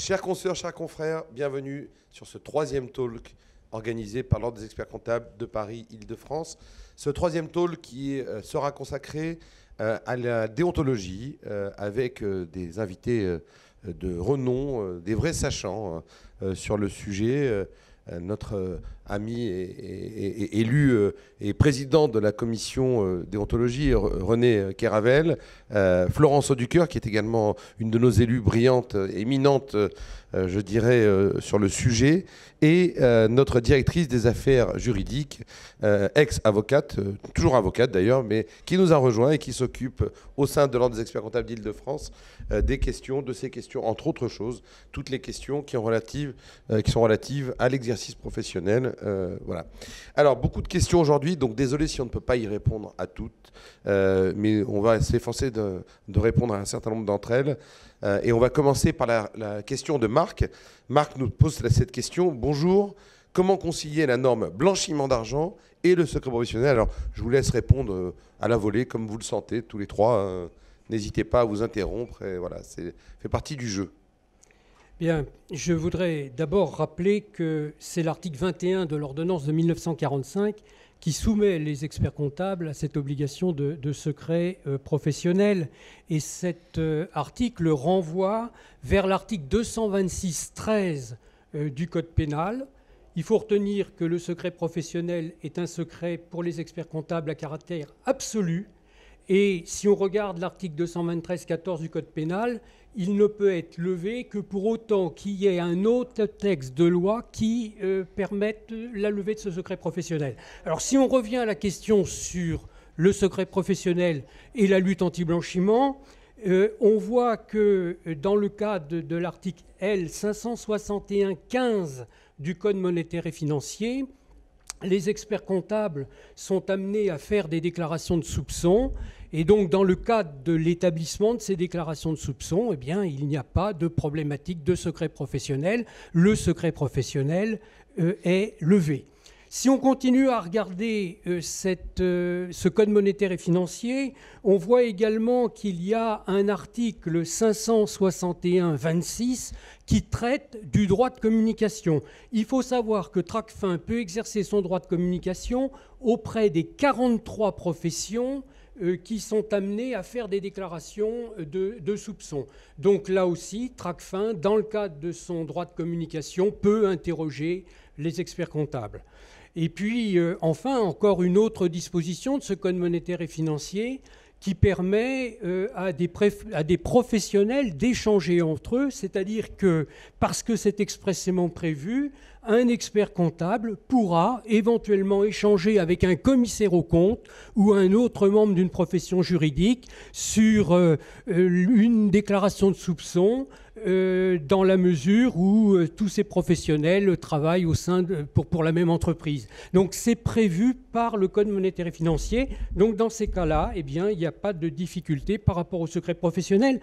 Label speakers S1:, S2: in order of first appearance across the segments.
S1: Chers consoeurs, chers confrères, bienvenue sur ce troisième talk organisé par l'Ordre des experts comptables de Paris-Île-de-France. Ce troisième talk qui sera consacré à la déontologie avec des invités de renom, des vrais sachants sur le sujet. Notre ami et élu et président de la commission déontologie, René Kéravel, Florence Auducœur, qui est également une de nos élues brillantes, éminentes, je dirais, sur le sujet, et notre directrice des affaires juridiques, ex-avocate, toujours avocate d'ailleurs, mais qui nous a rejoint et qui s'occupe au sein de l'Ordre des experts comptables d'Île-de-France des questions, de ces questions, entre autres choses, toutes les questions qui sont relatives à l'exercice professionnel. Voilà. Alors, beaucoup de questions aujourd'hui, donc désolé si on ne peut pas y répondre à toutes, mais on va s'efforcer de répondre à un certain nombre d'entre elles. Et on va commencer par la question de Marc. Marc nous pose cette question. Bonjour, comment concilier la norme blanchiment d'argent et le secret professionnel? Alors, je vous laisse répondre à la volée, comme vous le sentez, tous les trois. N'hésitez pas à vous interrompre. Et voilà, c'est fait partie du jeu.
S2: Bien, je voudrais d'abord rappeler que c'est l'article 21 de l'ordonnance de 1945 qui soumet les experts comptables à cette obligation de secret professionnel. Et cet article renvoie vers l'article 226-13 du Code pénal. Il faut retenir que le secret professionnel est un secret pour les experts comptables à caractère absolu. Et si on regarde l'article 223-14 du Code pénal, il ne peut être levé que pour autant qu'il y ait un autre texte de loi qui permette la levée de ce secret professionnel. Alors si on revient à la question sur le secret professionnel et la lutte anti-blanchiment, on voit que dans le cadre de l'article L 561-15 du Code monétaire et financier, les experts comptables sont amenés à faire des déclarations de soupçons. Et donc, dans le cadre de l'établissement de ces déclarations de soupçons, eh bien, il n'y a pas de problématique de secret professionnel. Le secret professionnel est levé. Si on continue à regarder ce code monétaire et financier, on voit également qu'il y a un article 561-26 qui traite du droit de communication. Il faut savoir que Tracfin peut exercer son droit de communication auprès des 43 professions qui sont amenés à faire des déclarations de soupçons. Donc là aussi, Tracfin, dans le cadre de son droit de communication, peut interroger les experts comptables. Et puis, enfin, encore une autre disposition de ce Code monétaire et financier qui permet à des professionnels d'échanger entre eux, c'est-à-dire que, parce que c'est expressément prévu, un expert comptable pourra éventuellement échanger avec un commissaire aux comptes ou un autre membre d'une profession juridique sur une déclaration de soupçon dans la mesure où tous ces professionnels travaillent pour la même entreprise. Donc c'est prévu par le Code monétaire et financier. Donc dans ces cas-là, eh bien, il n'y a pas de difficulté par rapport au secret professionnel.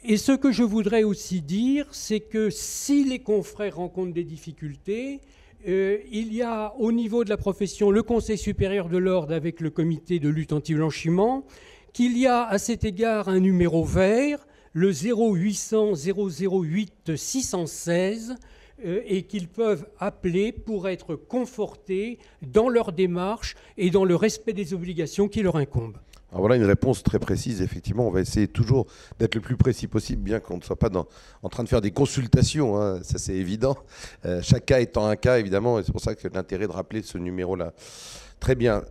S2: Et ce que je voudrais aussi dire, c'est que si les confrères rencontrent des difficultés, il y a au niveau de la profession le Conseil supérieur de l'ordre avec le comité de lutte anti-blanchiment, qu'il y a à cet égard un numéro vert, le 0800 008 616, et qu'ils peuvent appeler pour être confortés dans leur démarche et dans le respect des obligations qui leur incombent.
S1: Alors voilà une réponse très précise, effectivement. On va essayer toujours d'être le plus précis possible, bien qu'on ne soit pas en train de faire des consultations, hein, ça c'est évident. Chaque cas étant un cas, évidemment, et c'est pour ça que l'intérêt de rappeler ce numéro-là. Très bien.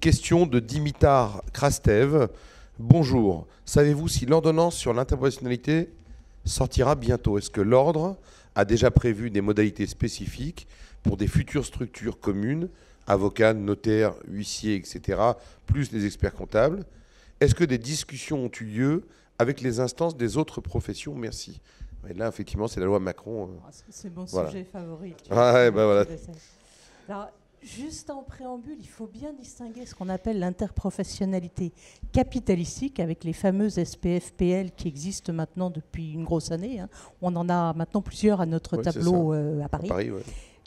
S1: Question de Dimitar Krastev. Bonjour. Savez-vous si l'ordonnance sur l'interprofessionnalité sortira bientôt? Est-ce que l'ordre a déjà prévu des modalités spécifiques pour des futures structures communes, avocats, notaires, huissiers, etc., plus les experts comptables? Est-ce que des discussions ont eu lieu avec les instances des autres professions? Merci. Et là, effectivement, c'est la loi Macron.
S3: C'est mon
S1: voilà.
S3: sujet favori.
S1: Voilà.
S3: Alors, juste en préambule, il faut bien distinguer ce qu'on appelle l'interprofessionnalité capitalistique avec les fameuses SPFPL qui existent maintenant depuis une grosse année. Hein. On en a maintenant plusieurs à notre tableau à Paris.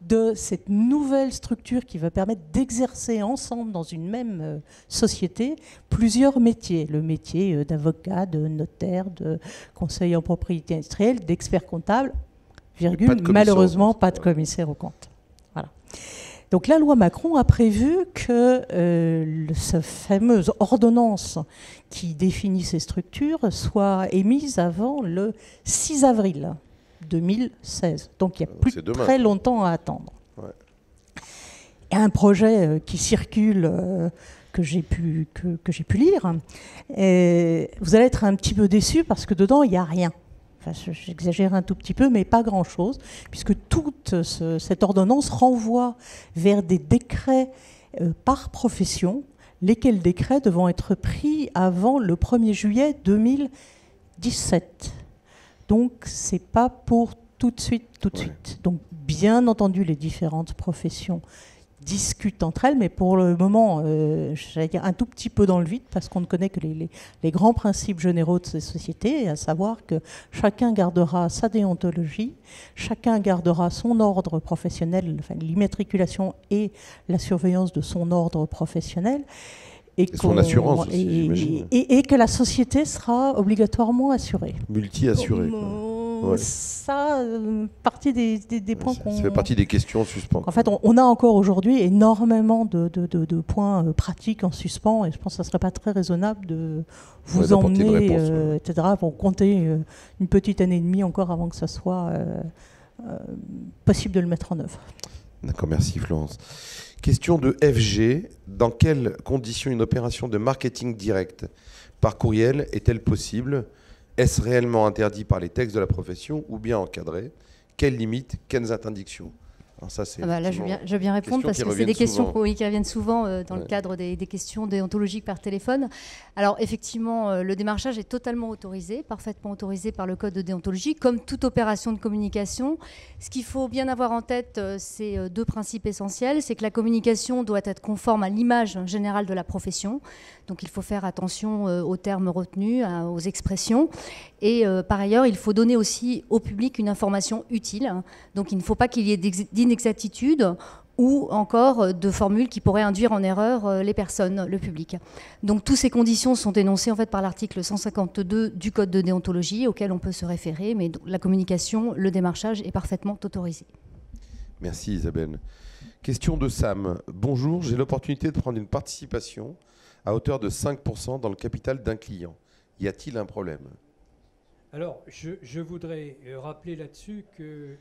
S3: de cette nouvelle structure qui va permettre d'exercer ensemble dans une même société plusieurs métiers. Le métier d'avocat, de notaire, de conseiller en propriété industrielle, d'expert comptable, virgule, malheureusement pas de commissaire aux comptes. Voilà. Donc la loi Macron a prévu que cette fameuse ordonnance qui définit ces structures soit émise avant le 6 avril 2016. Donc il n'y a plus très longtemps à attendre. Ouais. Il y a un projet qui circule, que j'ai pu lire. Et vous allez être un petit peu déçus parce que dedans, il n'y a rien. Enfin, j'exagère un tout petit peu, mais pas grand-chose, puisque toute cette ordonnance renvoie vers des décrets par profession, lesquels décrets devront être pris avant le 1er juillet 2017. Donc, ce n'est pas pour tout de suite. Donc, bien entendu, les différentes professions discutent entre elles, mais pour le moment, j'allais dire un tout petit peu dans le vide, parce qu'on ne connaît que les grands principes généraux de ces sociétés, à savoir que chacun gardera sa déontologie, chacun gardera son ordre professionnel, enfin, l'immatriculation et la surveillance de son ordre professionnel.
S1: Et son assurance aussi, j'imagine.
S3: Et que la société sera obligatoirement assurée.
S1: Multi-assurée.
S3: Ouais. Ça, partie des points qu'on...
S1: Ça fait partie des questions en suspens.
S3: En fait, on a encore aujourd'hui énormément de points pratiques en suspens, et je pense que ça ne serait pas très raisonnable de vous emmener, etc., pour compter une petite année et demie encore avant que ça soit possible de le mettre en œuvre.
S1: D'accord, merci Florence. Question de FG. Dans quelles conditions une opération de marketing direct par courriel est-elle possible ? Est-ce réellement interdit par les textes de la profession ou bien encadré ? Quelles limites ? Quelles interdictions ? Alors ça, c'est
S4: là, je veux bien répondre parce que c'est des questions qui reviennent souvent dans le cadre des questions déontologiques par téléphone. Alors effectivement, le démarchage est totalement autorisé, parfaitement autorisé par le code de déontologie, comme toute opération de communication. Ce qu'il faut bien avoir en tête, c'est deux principes essentiels. C'est que la communication doit être conforme à l'image générale de la profession. Donc il faut faire attention aux termes retenus, aux expressions. Et par ailleurs, il faut donner aussi au public une information utile. Donc il ne faut pas qu'il y ait d'inexactitudes ou encore de formules qui pourraient induire en erreur les personnes, le public. Donc toutes ces conditions sont énoncées en fait par l'article 152 du Code de déontologie auquel on peut se référer, mais la communication, le démarchage est parfaitement autorisé.
S1: Merci Isabelle. Question de Sam. Bonjour, j'ai l'opportunité de prendre une participation à hauteur de 5% dans le capital d'un client. Y a-t-il un problème ?
S2: Alors, je voudrais rappeler là-dessus que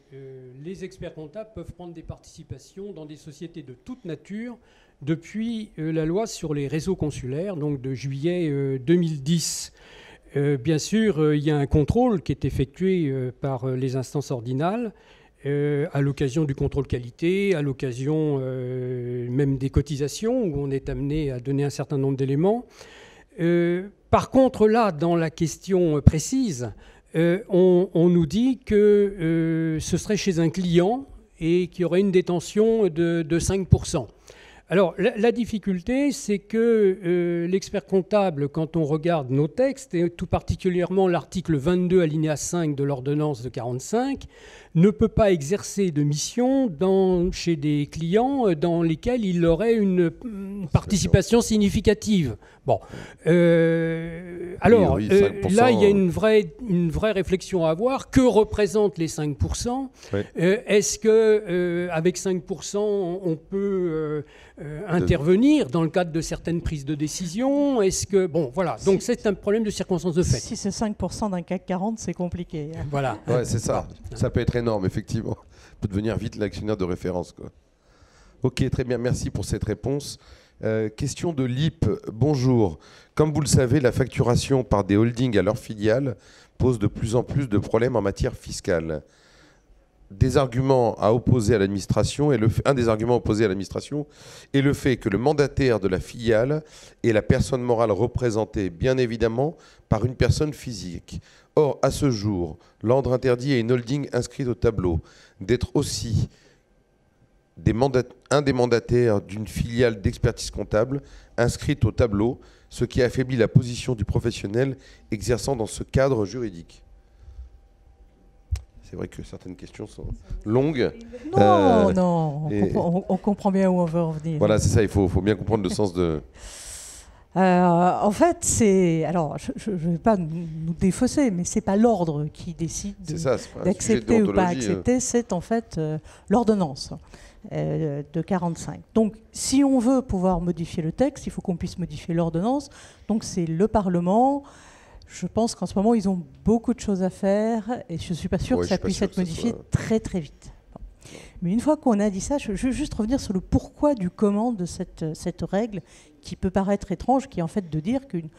S2: les experts comptables peuvent prendre des participations dans des sociétés de toute nature depuis la loi sur les réseaux consulaires, donc de juillet 2010. Bien sûr, il y a un contrôle qui est effectué par les instances ordinales à l'occasion du contrôle qualité, à l'occasion même des cotisations, où on est amené à donner un certain nombre d'éléments. Par contre, là, dans la question précise, on nous dit que ce serait chez un client et qu'il y aurait une détention de 5%. Alors, la difficulté, c'est que l'expert comptable, quand on regarde nos textes, et tout particulièrement l'article 22, alinéa 5 de l'ordonnance de 45, ne peut pas exercer de mission chez des clients dans lesquels il aurait une participation significative. Bon, alors, là, il y a une vraie réflexion à avoir. Que représentent les 5% ? Oui. Est-ce qu'avec 5%, on peut intervenir dans le cadre de certaines prises de décision ? Est-ce que... Bon, voilà. Donc, c'est un problème de circonstance de fait.
S3: Si c'est 5% d'un CAC 40, c'est compliqué.
S2: Voilà.
S1: Ouais, c'est ça. Ça peut être énorme, effectivement. Ça peut devenir vite l'actionnaire de référence, quoi. Ok, très bien. Merci pour cette réponse. Question de Lip. Bonjour. Comme vous le savez, la facturation par des holdings à leurs filiales pose de plus en plus de problèmes en matière fiscale. Un des arguments opposés à l'administration est le fait que le mandataire de la filiale est la personne morale représentée, bien évidemment, par une personne physique. Or, à ce jour, l'ordre interdit à une holding inscrite au tableau d'être aussi un des mandataires d'une filiale d'expertise comptable inscrite au tableau, ce qui affaiblit la position du professionnel exerçant dans ce cadre juridique. C'est vrai que certaines questions sont longues.
S3: Non, on comprend bien où on veut en venir.
S1: Voilà, c'est ça, il faut bien comprendre le sens de...
S3: En fait, c'est... Alors, je ne vais pas nous défausser, mais ce n'est pas l'ordre qui décide d'accepter ou pas accepter, c'est en fait l'ordonnance de 1945. Donc, si on veut pouvoir modifier le texte, il faut qu'on puisse modifier l'ordonnance. Donc, c'est le Parlement. Je pense qu'en ce moment, ils ont beaucoup de choses à faire et je ne suis pas sûre que ça puisse être modifié très, très vite. Bon. Mais une fois qu'on a dit ça, je veux juste revenir sur le pourquoi du comment de cette règle qui peut paraître étrange, qui est en fait de dire qu'une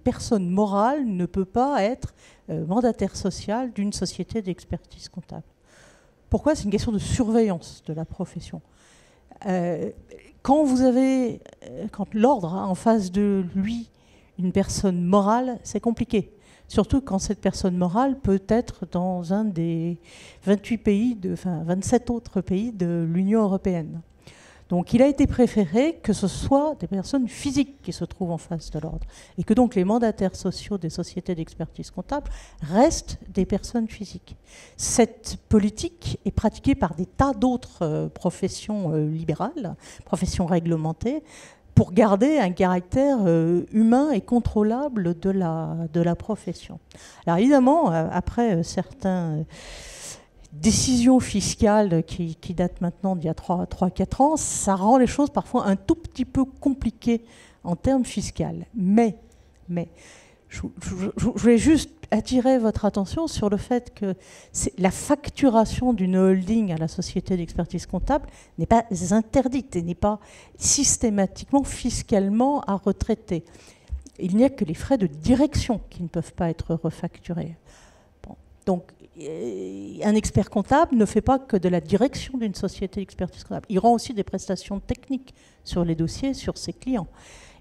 S3: personne morale ne peut pas être mandataire social d'une société d'expertise comptable. Pourquoi ? C'est une question de surveillance de la profession. Quand l'ordre a en face de lui une personne morale, c'est compliqué. Surtout quand cette personne morale peut être dans un des 27 autres pays de l'Union européenne. Donc il a été préféré que ce soit des personnes physiques qui se trouvent en face de l'ordre et que donc les mandataires sociaux des sociétés d'expertise comptable restent des personnes physiques. Cette politique est pratiquée par des tas d'autres professions libérales, professions réglementées, pour garder un caractère humain et contrôlable de la profession. Alors évidemment, après certaines décisions fiscales qui datent maintenant d'il y a 3-4 ans, ça rend les choses parfois un tout petit peu compliquées en termes fiscaux. Mais je voulais juste attirer votre attention sur le fait que la facturation d'une holding à la société d'expertise comptable n'est pas interdite et n'est pas systématiquement fiscalement à retraiter. Il n'y a que les frais de direction qui ne peuvent pas être refacturés. Bon. Donc, un expert comptable ne fait pas que de la direction d'une société d'expertise comptable. Il rend aussi des prestations techniques sur les dossiers, sur ses clients.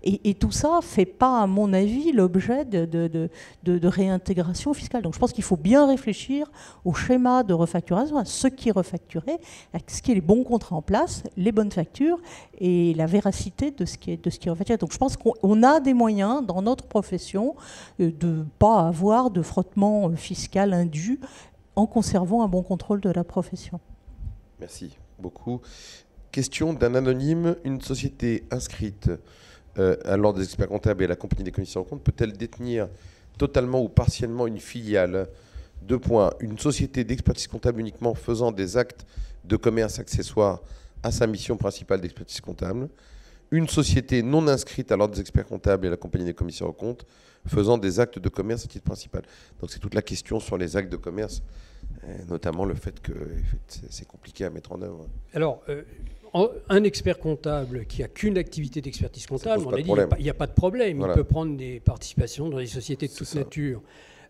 S3: Et tout ça ne fait pas, à mon avis, l'objet de réintégration fiscale. Donc je pense qu'il faut bien réfléchir au schéma de refacturation, à ce qui est refacturé, à ce qui est les bons contrats en place, les bonnes factures et la véracité de ce qui est refacturé. Donc je pense qu'on a des moyens dans notre profession de ne pas avoir de frottement fiscal indu en conservant un bon contrôle de la profession.
S1: Merci beaucoup. Question d'un anonyme. Une société inscrite à l'ordre des experts comptables et à la compagnie des commissaires aux comptes peut-elle détenir totalement ou partiellement une filiale ? 2 points. Une société d'expertise comptable uniquement faisant des actes de commerce accessoires à sa mission principale d'expertise comptable. Une société non inscrite à l'ordre des experts comptables et à la compagnie des commissaires aux comptes faisant des actes de commerce à titre principal. Donc c'est toute la question sur les actes de commerce, notamment le fait que c'est compliqué à mettre en œuvre.
S2: Alors, un expert comptable qui n'a qu'une activité d'expertise comptable, on a dit il n'y a pas de problème. Voilà. Il peut prendre des participations dans des sociétés de toute nature.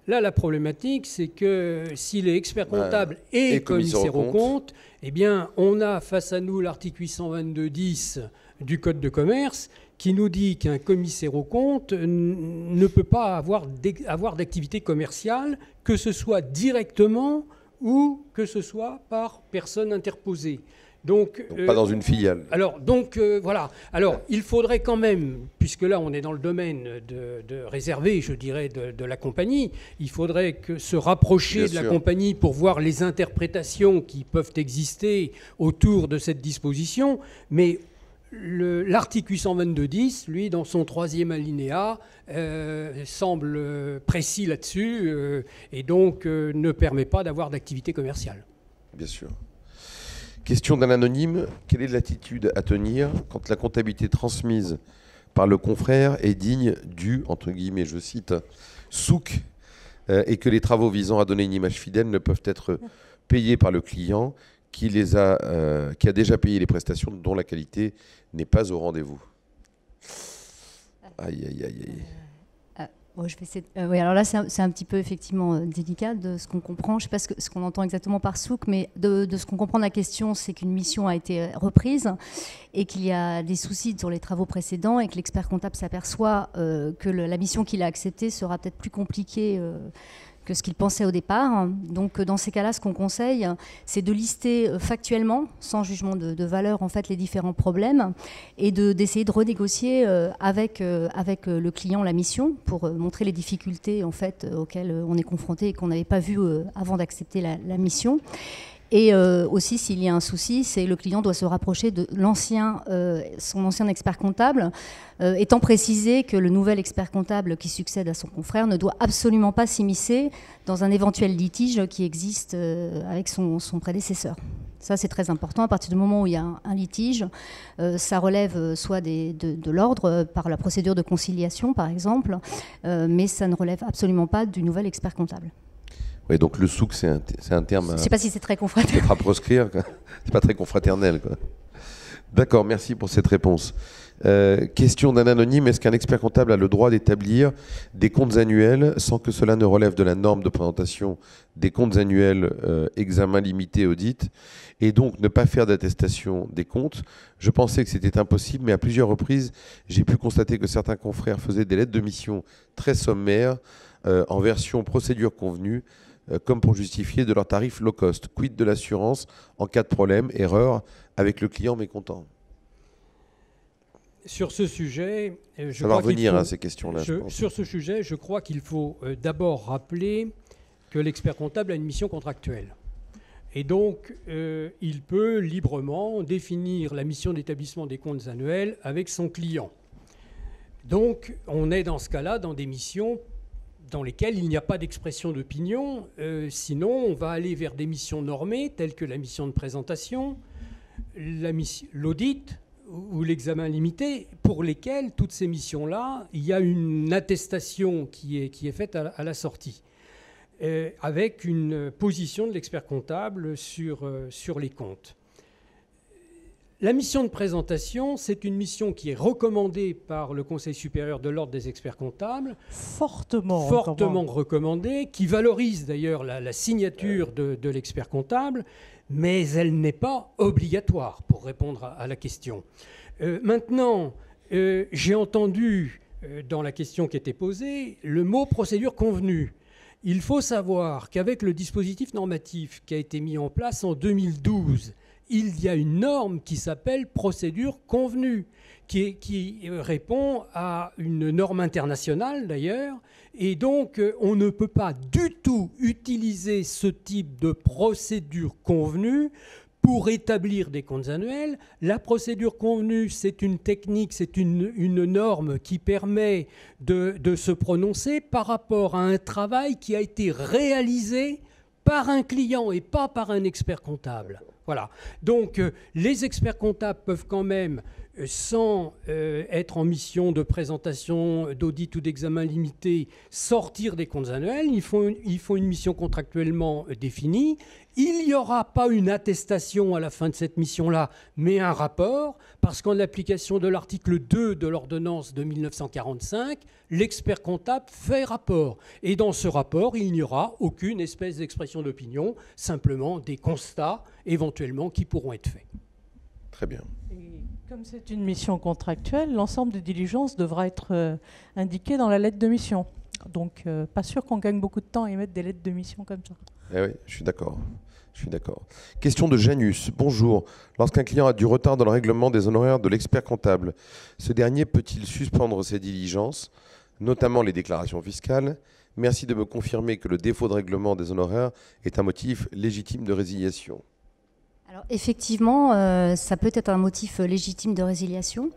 S2: Là, la problématique, c'est que s'il est expert comptable et commissaire aux comptes, eh bien, on a face à nous l'article 822-10 du Code de commerce qui nous dit qu'un commissaire aux comptes ne peut pas avoir d'activité commerciale, que ce soit directement ou que ce soit par personne interposée. Donc
S1: pas dans une filiale.
S2: Alors, voilà. Alors, il faudrait quand même, puisque là, on est dans le domaine de réservé, je dirais, de la compagnie, il faudrait se rapprocher de la compagnie pour voir les interprétations qui peuvent exister autour de cette disposition. Mais l'article 822-10, lui, dans son 3e alinéa, semble précis là-dessus et donc ne permet pas d'avoir d'activité commerciale.
S1: Bien sûr. Question d'un anonyme. Quelle est l'attitude à tenir quand la comptabilité transmise par le confrère est digne du, entre guillemets, je cite, souk, et que les travaux visant à donner une image fidèle ne peuvent être payés par le client qui a déjà payé les prestations dont la qualité n'est pas au rendez-vous. Aïe, aïe, aïe, aïe.
S4: Je vais essayer oui, alors là, c'est un petit peu effectivement délicat de ce qu'on comprend. Je ne sais pas ce qu'on entend exactement par souk, mais de ce qu'on comprend de la question, c'est qu'une mission a été reprise et qu'il y a des soucis sur les travaux précédents et que l'expert comptable s'aperçoit que la mission qu'il a acceptée sera peut-être plus compliquée que ce qu'il pensait au départ. Donc dans ces cas-là, ce qu'on conseille, c'est de lister factuellement, sans jugement de valeur, en fait, les différents problèmes et d'essayer de renégocier avec le client la mission pour montrer les difficultés en fait, auxquelles on est confronté et qu'on n'avait pas vu avant d'accepter la mission. Et aussi, s'il y a un souci, c'est le client doit se rapprocher de son ancien expert comptable, étant précisé que le nouvel expert comptable qui succède à son confrère ne doit absolument pas s'immiscer dans un éventuel litige qui existe avec son prédécesseur. Ça, c'est très important. À partir du moment où il y a un litige, ça relève soit de l'ordre par la procédure de conciliation, par exemple, mais ça ne relève absolument pas du nouvel expert comptable.
S1: Oui, donc le souk, c'est un terme.
S4: Je ne sais pas si c'est très confraternel.
S1: À proscrire, c'est pas très confraternel, quoi. D'accord, merci pour cette réponse. Question d'un anonyme, est-ce qu'un expert comptable a le droit d'établir des comptes annuels sans que cela ne relève de la norme de présentation des comptes annuels, examen limité, audit, et donc ne pas faire d'attestation des comptes? Je pensais que c'était impossible, mais à plusieurs reprises, j'ai pu constater que certains confrères faisaient des lettres de mission très sommaires en version procédure convenue, comme pour justifier de leur tarif low cost. Quid de l'assurance en cas de problème, erreur avec le client mécontent?
S2: Sur ce sujet,
S1: ça va revenir à ces questions-là.
S2: Sur ce sujet, je crois qu'il faut d'abord rappeler que l'expert comptable a une mission contractuelle. Et donc, il peut librement définir la mission d'établissement des comptes annuels avec son client. Donc, on est dans ce cas-là dans des missions dans lesquelles il n'y a pas d'expression d'opinion. Sinon, on va aller vers des missions normées, telles que la mission de présentation, l'audit ou l'examen limité, pour lesquels, toutes ces missions-là, il y a une attestation qui est faite à la sortie, avec une position de l'expert comptable sur les comptes. La mission de présentation, c'est une mission qui est recommandée par le Conseil supérieur de l'ordre des experts comptables.
S3: Fortement
S2: recommandée, qui valorise d'ailleurs la signature de l'expert comptable, mais elle n'est pas obligatoire pour répondre à la question. Maintenant, j'ai entendu dans la question qui était posée le mot procédure convenue. Il faut savoir qu'avec le dispositif normatif qui a été mis en place en 2012, il y a une norme qui s'appelle procédure convenue, qui répond à une norme internationale d'ailleurs, et donc on ne peut pas du tout utiliser ce type de procédure convenue pour établir des comptes annuels. La procédure convenue, c'est une technique, c'est une norme qui permet de se prononcer par rapport à un travail qui a été réalisé par un client et pas par un expert comptable. Voilà. Donc, les experts comptables peuvent quand même, sans être en mission de présentation, d'audit ou d'examen limité, sortir des comptes annuels. Ils font une mission contractuellement définie. Il n'y aura pas une attestation à la fin de cette mission-là, mais un rapport, parce qu'en application de l'article 2 de l'ordonnance de 1945, l'expert comptable fait rapport. Et dans ce rapport, il n'y aura aucune espèce d'expression d'opinion, simplement des constats éventuellement qui pourront être faits.
S1: Très bien.
S3: Et comme c'est une mission contractuelle, l'ensemble des diligences devra être indiqué dans la lettre de mission. Donc, pas sûr qu'on gagne beaucoup de temps à émettre des lettres de mission comme ça.
S1: Eh oui, je suis d'accord. Question de Janus. Bonjour. Lorsqu'un client a du retard dans le règlement des honoraires de l'expert comptable, ce dernier peut-il suspendre ses diligences, notamment les déclarations fiscales? Merci de me confirmer que le défaut de règlement des honoraires est un motif légitime de résiliation.
S4: Alors effectivement, ça peut être un motif légitime de résiliation.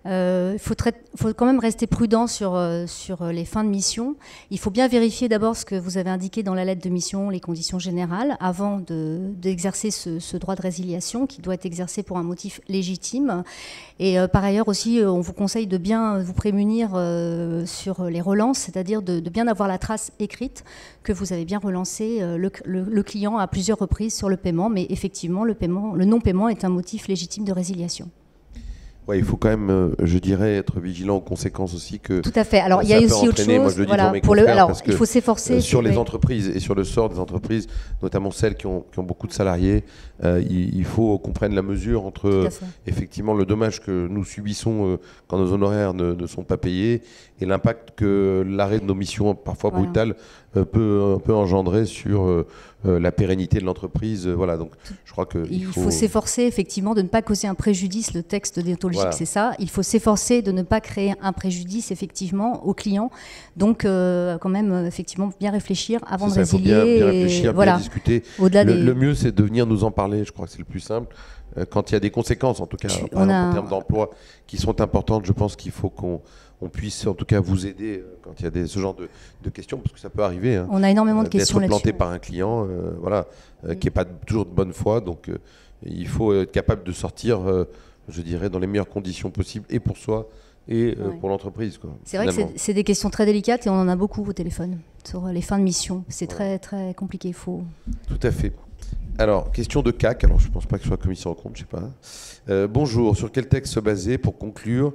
S4: Il faut quand même rester prudent sur les fins de mission. Il faut bien vérifier d'abord ce que vous avez indiqué dans la lettre de mission, les conditions générales, avant d'exercer ce droit de résiliation qui doit être exercé pour un motif légitime. Et par ailleurs aussi, on vous conseille de bien vous prémunir sur les relances, c'est-à-dire de bien avoir la trace écrite que vous avez bien relancé le client à plusieurs reprises sur le paiement. Mais effectivement, le non-paiement est un motif légitime de résiliation.
S1: Ouais, il faut quand même, je dirais, être vigilant aux conséquences aussi que.
S4: Tout à fait. Alors il y a aussi autre chose.
S1: Moi, je le dis
S4: voilà,
S1: pour mes confrères,
S4: alors
S1: parce
S4: il faut s'efforcer
S1: sur les entreprises et sur le sort des entreprises, notamment celles qui ont beaucoup de salariés, il faut qu'on prenne la mesure entre effectivement le dommage que nous subissons quand nos honoraires ne sont pas payés et l'impact que l'arrêt de nos missions parfois brutales peut engendrer sur la pérennité de l'entreprise. Voilà, donc je crois qu'il
S4: faut s'efforcer effectivement de ne pas causer un préjudice. Le texte déontologique, c'est ça. Il faut s'efforcer de ne pas créer un préjudice effectivement aux clients. Donc quand même effectivement bien réfléchir avant de résilier.
S1: Bien réfléchir, bien discuter. Le mieux, c'est de venir nous en parler. Je crois que c'est le plus simple. Quand il y a des conséquences, en tout cas en termes d'emploi, qui sont importantes, je pense qu'il faut qu'on puisse en tout cas vous aider quand il y a ce genre de questions, parce que ça peut arriver. Hein,
S4: on a énormément de questions
S1: là-dessus. D'être planté par un client, qui n'est pas toujours de bonne foi. Donc il faut être capable de sortir, je dirais, dans les meilleures conditions possibles, et pour soi et pour l'entreprise.
S4: C'est vrai que c'est des questions très délicates et on en a beaucoup au téléphone sur les fins de mission. C'est très, très compliqué.
S1: Tout à fait. Alors, question de CAC. Alors, je ne pense pas que je sois commissaire aux comptes, je ne sais pas. Bonjour. Sur quel texte se baser pour conclure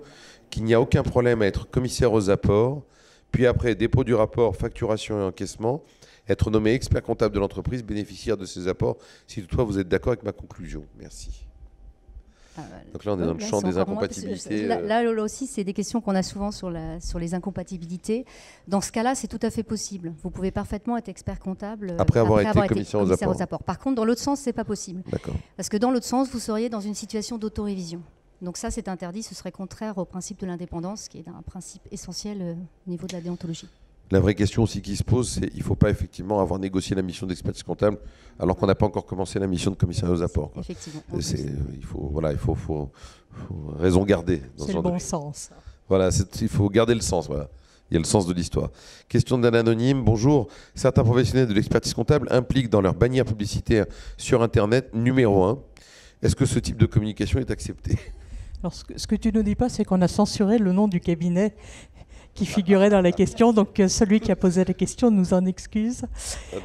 S1: qu'il n'y a aucun problème à être commissaire aux apports, puis après dépôt du rapport, facturation et encaissement, être nommé expert comptable de l'entreprise, bénéficiaire de ces apports, si toutefois vous êtes d'accord avec ma conclusion. Merci. Donc là, on est dans le champ des incompatibilités.
S4: Là aussi, c'est des questions qu'on a souvent sur les incompatibilités. Dans ce cas-là, c'est tout à fait possible. Vous pouvez parfaitement être expert comptable
S1: après avoir été commissaire aux apports.
S4: Par contre, dans l'autre sens, c'est pas possible.
S1: D'accord.
S4: Parce que dans l'autre sens, vous seriez dans une situation d'autorévision. Donc ça, c'est interdit. Ce serait contraire au principe de l'indépendance, qui est un principe essentiel au niveau de la déontologie.
S1: La vraie question aussi qui se pose, c'est qu'il ne faut pas effectivement avoir négocié la mission d'expertise comptable alors qu'on n'a pas encore commencé la mission de commissaire aux apports.
S4: Effectivement.
S1: Il faut raison garder.
S3: C'est le bon sens.
S1: Voilà, il faut garder le sens. Voilà. Il y a le sens de l'histoire. Question d'un anonyme. Bonjour. Certains professionnels de l'expertise comptable impliquent dans leur bannière publicitaire sur Internet numéro 1. Est-ce que ce type de communication est accepté ?
S3: Alors, ce que tu ne dis pas, c'est qu'on a censuré le nom du cabinet qui figurait dans la question, donc celui qui a posé la question nous en excuse.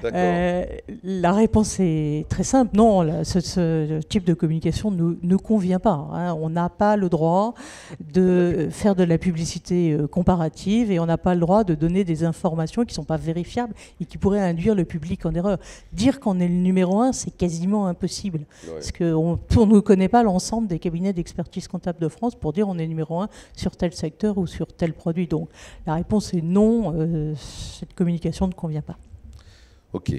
S3: La réponse est très simple, non, ce type de communication ne convient pas. Hein. On n'a pas le droit de faire de la publicité comparative et on n'a pas le droit de donner des informations qui ne sont pas vérifiables et qui pourraient induire le public en erreur. Dire qu'on est le numéro 1, c'est quasiment impossible. Ouais. Parce qu'on ne connaît pas l'ensemble des cabinets d'expertise comptable de France pour dire on est numéro 1 sur tel secteur ou sur tel produit. Donc, la réponse est non, cette communication ne convient pas.
S1: Ok.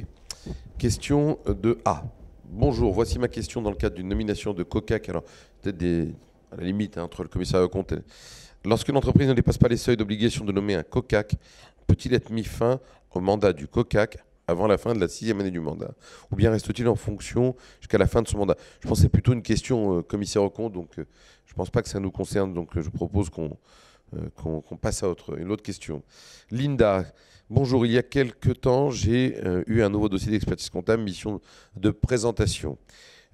S1: Question de A. Bonjour, voici ma question dans le cadre d'une nomination de COCAC. Alors, peut-être à la limite entre le commissariat aux comptes. Lorsqu'une entreprise ne dépasse pas les seuils d'obligation de nommer un COCAC, peut-il être mis fin au mandat du COCAC avant la fin de la 6e année du mandat? Ou bien reste-t-il en fonction jusqu'à la fin de son mandat? Je pense que c'est plutôt une question commissaire aux comptes, donc je ne pense pas que ça nous concerne. Donc je propose qu'on passe à une autre question. Linda, bonjour. Il y a quelque temps, j'ai eu un nouveau dossier d'expertise comptable, mission de présentation.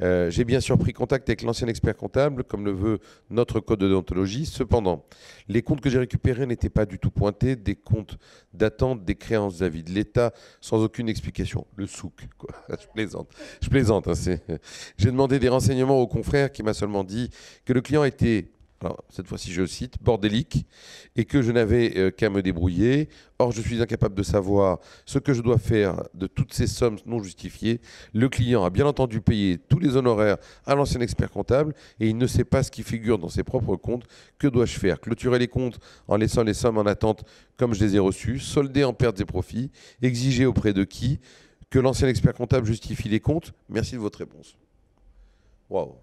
S1: J'ai bien sûr pris contact avec l'ancien expert comptable, comme le veut notre code de déontologie. Cependant, les comptes que j'ai récupérés n'étaient pas du tout pointés, des comptes d'attente, des créances vis-à-vis de l'État, sans aucune explication. Le souk, quoi. Je plaisante. Hein, j'ai demandé des renseignements au confrère qui m'a seulement dit que le client était... Alors, cette fois-ci, je cite, bordélique, et que je n'avais qu'à me débrouiller. Or, je suis incapable de savoir ce que je dois faire de toutes ces sommes non justifiées. Le client a bien entendu payé tous les honoraires à l'ancien expert comptable et il ne sait pas ce qui figure dans ses propres comptes. Que dois-je faire? Clôturer les comptes en laissant les sommes en attente comme je les ai reçues, solder en pertes et profits, exiger auprès de qui que l'ancien expert comptable justifie les comptes? Merci de votre réponse. Waouh!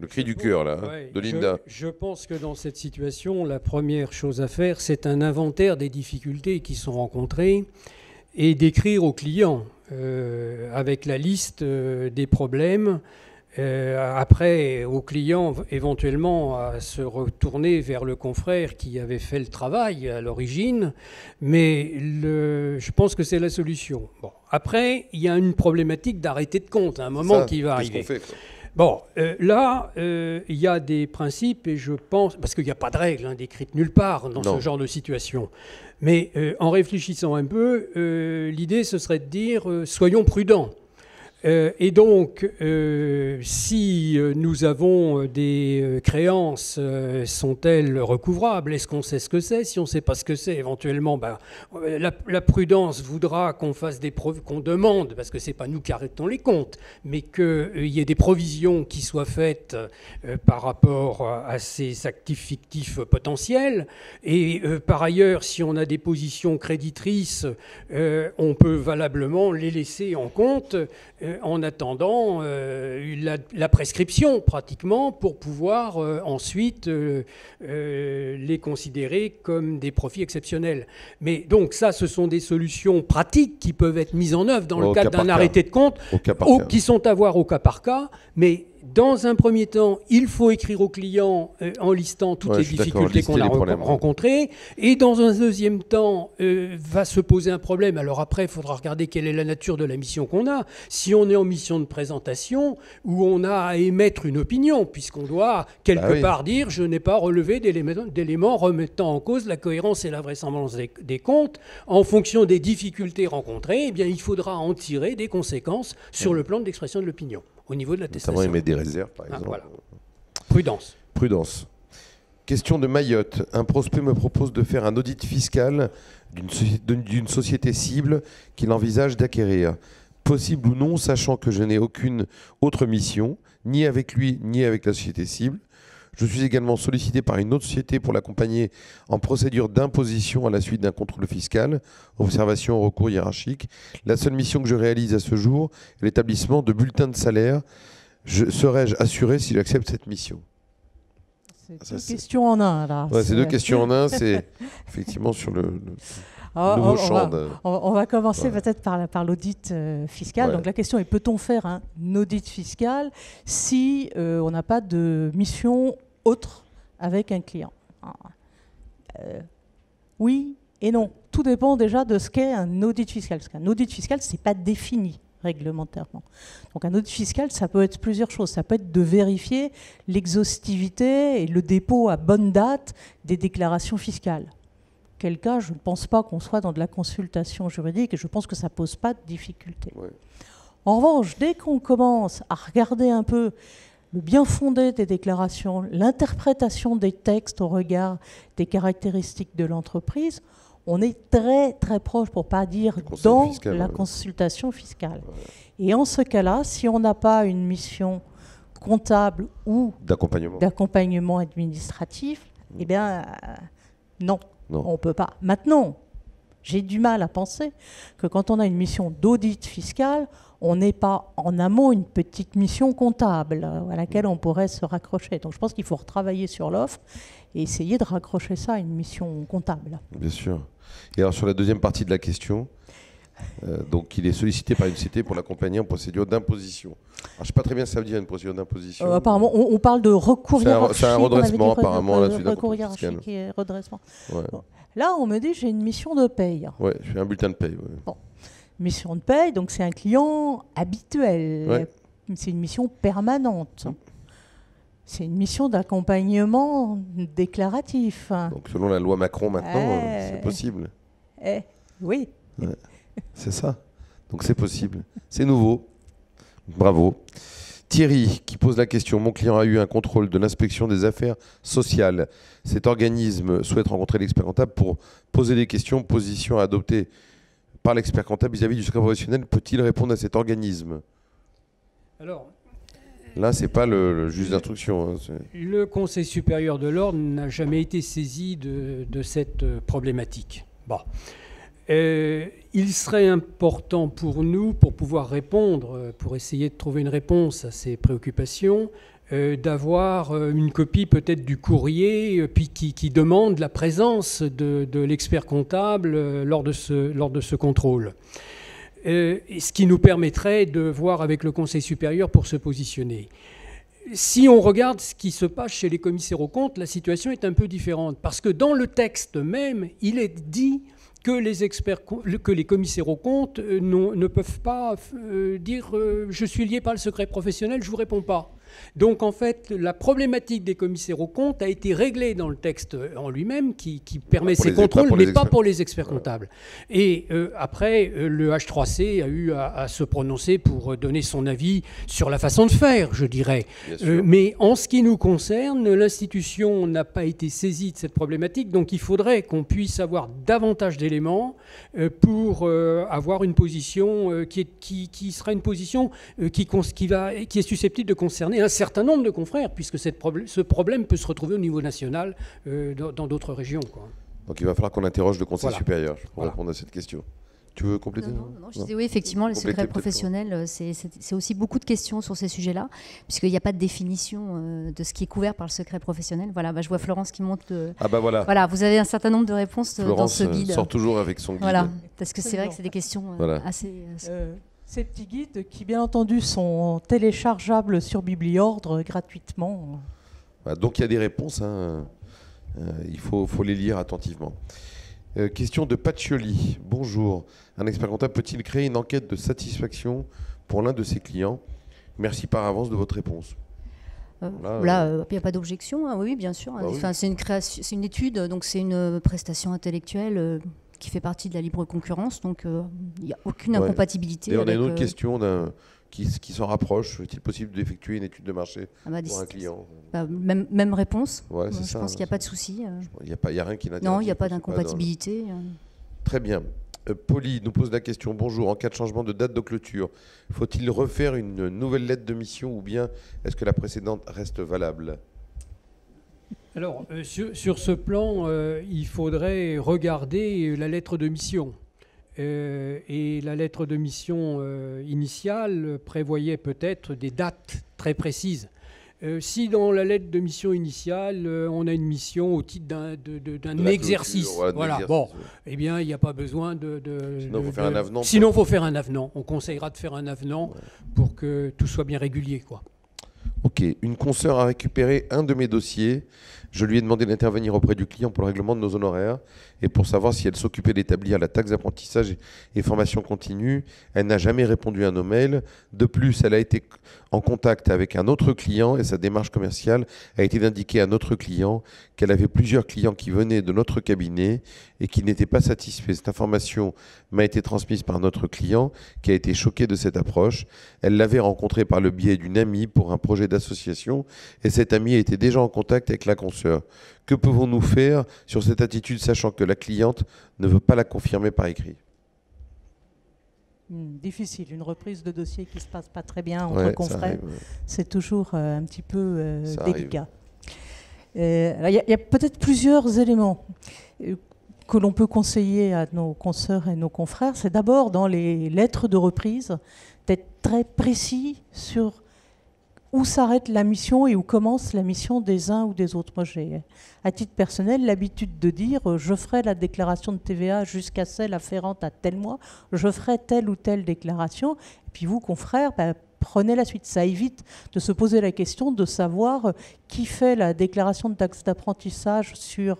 S1: Le cri du cœur, là, de Linda.
S2: Je pense que dans cette situation, la première chose à faire, c'est un inventaire des difficultés qui sont rencontrées et d'écrire au client avec la liste des problèmes. Après, au client, éventuellement, à se retourner vers le confrère qui avait fait le travail à l'origine. Mais je pense que c'est la solution. Bon. Après, il y a une problématique d'arrêté de compte, à un moment qui va arriver.
S1: Qu'est-ce qu'on fait, quoi?
S2: Bon, là, il y a des principes et je pense, parce qu'il n'y a pas de règles décrites nulle part dans ce genre de situation, mais en réfléchissant un peu, l'idée ce serait de dire soyons prudents. Et donc, si nous avons des créances, sont-elles recouvrables? Est-ce qu'on sait ce que c'est? Si on ne sait pas ce que c'est, éventuellement, la prudence voudra qu'on fasse qu'on demande, parce que ce n'est pas nous qui arrêtons les comptes, mais qu'il y ait des provisions qui soient faites par rapport à ces actifs fictifs potentiels. Et par ailleurs, si on a des positions créditrices, on peut valablement les laisser en compte en attendant la prescription pratiquement pour pouvoir ensuite les considérer comme des profits exceptionnels. Mais donc ça, ce sont des solutions pratiques qui peuvent être mises en œuvre dans le cadre d'un arrêté de compte, qui sont à voir au cas par cas, mais dans un premier temps, il faut écrire au client en listant toutes les difficultés qu'on a rencontrées. Et dans un deuxième temps, va se poser un problème. Alors après, il faudra regarder quelle est la nature de la mission qu'on a. Si on est en mission de présentation, où on a à émettre une opinion, puisqu'on doit quelque part dire « je n'ai pas relevé d'éléments remettant en cause la cohérence et la vraisemblance des comptes », en fonction des difficultés rencontrées, eh bien, il faudra en tirer des conséquences sur le plan de l'expression de l'opinion. Au niveau de l'attestation.
S1: Notamment émettre des réserves, par exemple. Voilà.
S2: Prudence.
S1: Prudence. Question de Mayotte. Un prospect me propose de faire un audit fiscal d'une société cible qu'il envisage d'acquérir. Possible ou non, sachant que je n'ai aucune autre mission, ni avec lui, ni avec la société cible. Je suis également sollicité par une autre société pour l'accompagner en procédure d'imposition à la suite d'un contrôle fiscal, observation, recours hiérarchique. La seule mission que je réalise à ce jour est l'établissement de bulletins de salaire. Serais-je assuré si j'accepte cette mission?
S3: C'est deux questions en un, là.
S1: Ouais, c'est deux questions en un, c'est effectivement sur le nouveau champ.
S3: On va commencer peut-être par l'audit fiscal. Donc la question est, peut-on faire un audit fiscal si on n'a pas de mission autre avec un client? Oui et non. Tout dépend déjà de ce qu'est un audit fiscal. Parce qu'un audit fiscal, ce n'est pas défini réglementairement. Donc un audit fiscal, ça peut être plusieurs choses. Ça peut être de vérifier l'exhaustivité et le dépôt à bonne date des déclarations fiscales. Quel cas, je ne pense pas qu'on soit dans de la consultation juridique et je pense que ça ne pose pas de difficulté. Ouais. En revanche, dès qu'on commence à regarder un peu le bien fondé des déclarations, l'interprétation des textes au regard des caractéristiques de l'entreprise, on est très très proche, pour ne pas dire dans la consultation fiscale. Ouais. Et en ce cas-là, si on n'a pas une mission comptable ou d'accompagnement administratif, eh bien non. On ne peut pas. Maintenant, j'ai du mal à penser que quand on a une mission d'audit fiscal, on n'est pas en amont une petite mission comptable à laquelle on pourrait se raccrocher. Donc je pense qu'il faut retravailler sur l'offre et essayer de raccrocher ça à une mission comptable.
S1: Bien sûr. Et alors sur la deuxième partie de la question, donc il est sollicité par une société pour l'accompagner en procédure d'imposition. Alors, je ne sais pas très bien ce que ça veut dire une procédure d'imposition.
S3: Apparemment, on parle de recours hiérarchique.
S1: C'est un redressement apparemment.
S3: Recours hiérarchique et redressement. Ouais. Bon. Là, on me dit j'ai une mission de paye.
S1: Oui, je fais un bulletin de paye. Ouais.
S3: Bon. Mission de paye, donc c'est un client habituel. Ouais. C'est une mission permanente. C'est une mission d'accompagnement déclaratif.
S1: Donc selon la loi Macron maintenant, c'est possible.
S3: Oui.
S1: Ouais. C'est ça. Donc c'est possible. C'est nouveau. Bravo. Thierry qui pose la question. Mon client a eu un contrôle de l'inspection des affaires sociales. Cet organisme souhaite rencontrer l'expert comptable pour poser des questions. Position à adopter par l'expert comptable vis-à-vis du secret professionnel. Peut-il répondre à cet organisme?
S2: Alors,
S1: là, ce n'est pas le juge d'instruction. Hein,
S2: le Conseil supérieur de l'ordre n'a jamais été saisi de cette problématique. Bon. Il serait important pour nous, pour pouvoir répondre, pour essayer de trouver une réponse à ces préoccupations, d'avoir une copie peut-être du courrier qui demande la présence de l'expert comptable lors de ce contrôle. Ce qui nous permettrait de voir avec le Conseil supérieur pour se positionner. Si on regarde ce qui se passe chez les commissaires aux comptes, la situation est un peu différente. Parce que dans le texte même, il est dit que les commissaires aux comptes ne peuvent pas dire « je suis lié par le secret professionnel, je ne vous réponds pas ». Donc en fait, la problématique des commissaires aux comptes a été réglée dans le texte en lui-même qui permet ces contrôles, mais pas pour les experts comptables. Et après, le H3C a eu à se prononcer pour donner son avis sur la façon de faire, je dirais. Mais en ce qui nous concerne, l'institution n'a pas été saisie de cette problématique, donc il faudrait qu'on puisse avoir davantage d'éléments pour avoir une position qui sera une position qui est susceptible de concerner un certain nombre de confrères, puisque ce problème peut se retrouver au niveau national dans d'autres régions, quoi.
S1: Donc il va falloir qu'on interroge le Conseil supérieur pour répondre à cette question. Tu veux compléter?
S4: Non, je disais oui, effectivement, les secrets professionnels, c'est aussi beaucoup de questions sur ces sujets-là, puisqu'il n'y a pas de définition de ce qui est couvert par le secret professionnel. Voilà, je vois Florence qui monte. Voilà, vous avez un certain nombre de réponses dans ce guide.
S1: Florence sort toujours avec son guide.
S4: Voilà, parce que c'est vrai que c'est des questions assez...
S3: Ces petits guides qui, bien entendu, sont téléchargeables sur Bibliordre gratuitement.
S1: Donc il y a des réponses, hein. Il faut les lire attentivement. Question de Pacioli. Bonjour. Un expert comptable peut-il créer une enquête de satisfaction pour l'un de ses clients? Merci par avance de votre réponse.
S4: Là, il n'y a pas d'objection, hein, oui, bien sûr. Enfin, c'est une étude, donc c'est une prestation intellectuelle qui fait partie de la libre concurrence, donc il n'y a aucune incompatibilité.
S1: Et on a une autre question qui s'en rapproche. Est-il possible d'effectuer une étude de marché pour un client?
S4: Même réponse.
S1: Je
S4: pense qu'il n'y a pas de souci.
S1: Il n'y a rien qui n'interdit.
S4: Non, il n'y a pas d'incompatibilité.
S1: Très bien. Polly nous pose la question. Bonjour, en cas de changement de date de clôture, faut-il refaire une nouvelle lettre de mission ou bien est-ce que la précédente reste valable?
S2: Alors, sur ce plan, il faudrait regarder la lettre de mission. Et la lettre de mission initiale prévoyait peut-être des dates très précises. Si dans la lettre de mission initiale, on a une mission au titre d'un exercice, eh bien, il n'y a pas besoin
S1: Sinon, il faut faire un avenant.
S2: Sinon, il faut faire un avenant. On conseillera de faire un avenant pour que tout soit bien régulier, quoi.
S1: Ok. Une consoeur a récupéré un de mes dossiers. Je lui ai demandé d'intervenir auprès du client pour le règlement de nos honoraires et pour savoir si elle s'occupait d'établir la taxe d'apprentissage et formation continue. Elle n'a jamais répondu à nos mails. De plus, elle a été en contact avec un autre client et sa démarche commerciale a été d'indiquer à notre client qu'elle avait plusieurs clients qui venaient de notre cabinet et qui n'étaient pas satisfaits. Cette information m'a été transmise par notre client qui a été choqué de cette approche. Elle l'avait rencontré par le biais d'une amie pour un projet d'association et cette amie était déjà en contact avec la consoeur. Que pouvons-nous faire sur cette attitude, sachant que la cliente ne veut pas la confirmer par écrit?
S3: Difficile. Une reprise de dossier qui ne se passe pas très bien entre confrères, c'est toujours un petit peu délicat. Il y a peut-être plusieurs éléments que l'on peut conseiller à nos consoeurs et nos confrères. C'est d'abord, dans les lettres de reprise, d'être très précis sur où s'arrête la mission et où commence la mission des uns ou des autres. Moi, j'ai, à titre personnel, l'habitude de dire je ferai la déclaration de TVA jusqu'à celle afférente à tel mois, je ferai telle ou telle déclaration. Et puis vous, confrères, prenez la suite. Ça évite de se poser la question de savoir qui fait la déclaration de taxe d'apprentissage sur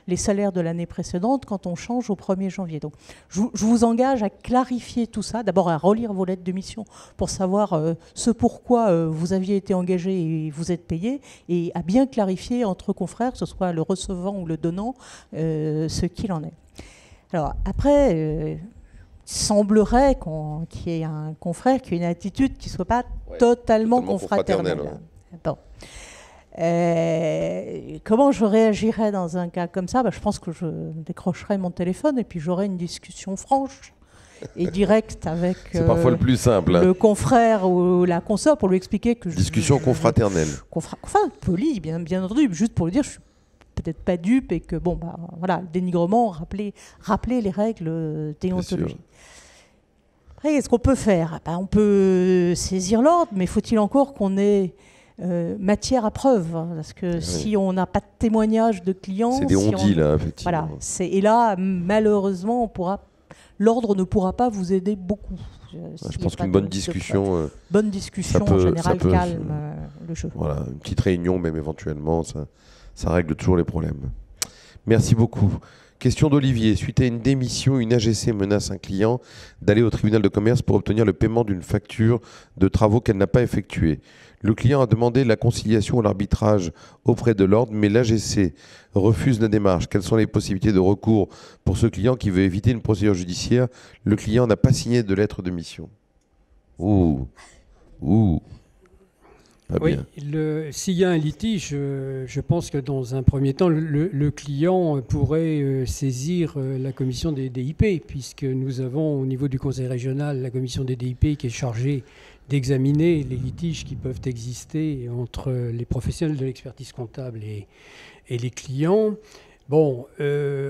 S3: les salaires de l'année précédente quand on change au 1er janvier. Donc, je vous engage à clarifier tout ça, d'abord à relire vos lettres de mission pour savoir ce pourquoi vous aviez été engagé et vous êtes payé, et à bien clarifier entre confrères, que ce soit le recevant ou le donnant, ce qu'il en est. Alors après... il semblerait qu'il y ait un confrère qui ait une attitude qui ne soit pas totalement confraternelle. Bon. Comment je réagirais dans un cas comme ça? Je pense que je décrocherais mon téléphone et puis j'aurais une discussion franche et directe avec
S1: c'est parfois le plus simple,
S3: le confrère ou la consoeur pour lui expliquer que
S1: discussion confraternelle.
S3: Enfin, poli, bien entendu, juste pour lui dire je suis peut-être pas dupe et que voilà, le dénigrement, rappeler les règles déontologiques. Après, qu'est-ce qu'on peut faire? On peut saisir l'ordre, mais faut-il encore qu'on ait matière à preuve, hein, parce que si on n'a pas de témoignage de clients...
S1: C'est des on-dit, là, effectivement.
S3: Voilà, et là, malheureusement, l'ordre ne pourra pas vous aider beaucoup.
S1: Je pense qu'une bonne discussion...
S3: bonne discussion, en général, calme le jeu.
S1: Voilà, une petite réunion, même éventuellement, ça règle toujours les problèmes. Merci beaucoup. Question d'Olivier. Suite à une démission, une AGC menace un client d'aller au tribunal de commerce pour obtenir le paiement d'une facture de travaux qu'elle n'a pas effectuée. Le client a demandé la conciliation ou l'arbitrage auprès de l'ordre, mais l'AGC refuse la démarche. Quelles sont les possibilités de recours pour ce client qui veut éviter une procédure judiciaire? Le client n'a pas signé de lettre de mission. Ouh.
S2: Oui, s'il y a un litige, je pense que dans un premier temps, le client pourrait saisir la commission des DIP, puisque nous avons au niveau du conseil régional la commission des DIP qui est chargée d'examiner les litiges qui peuvent exister entre les professionnels de l'expertise comptable et les clients. Bon,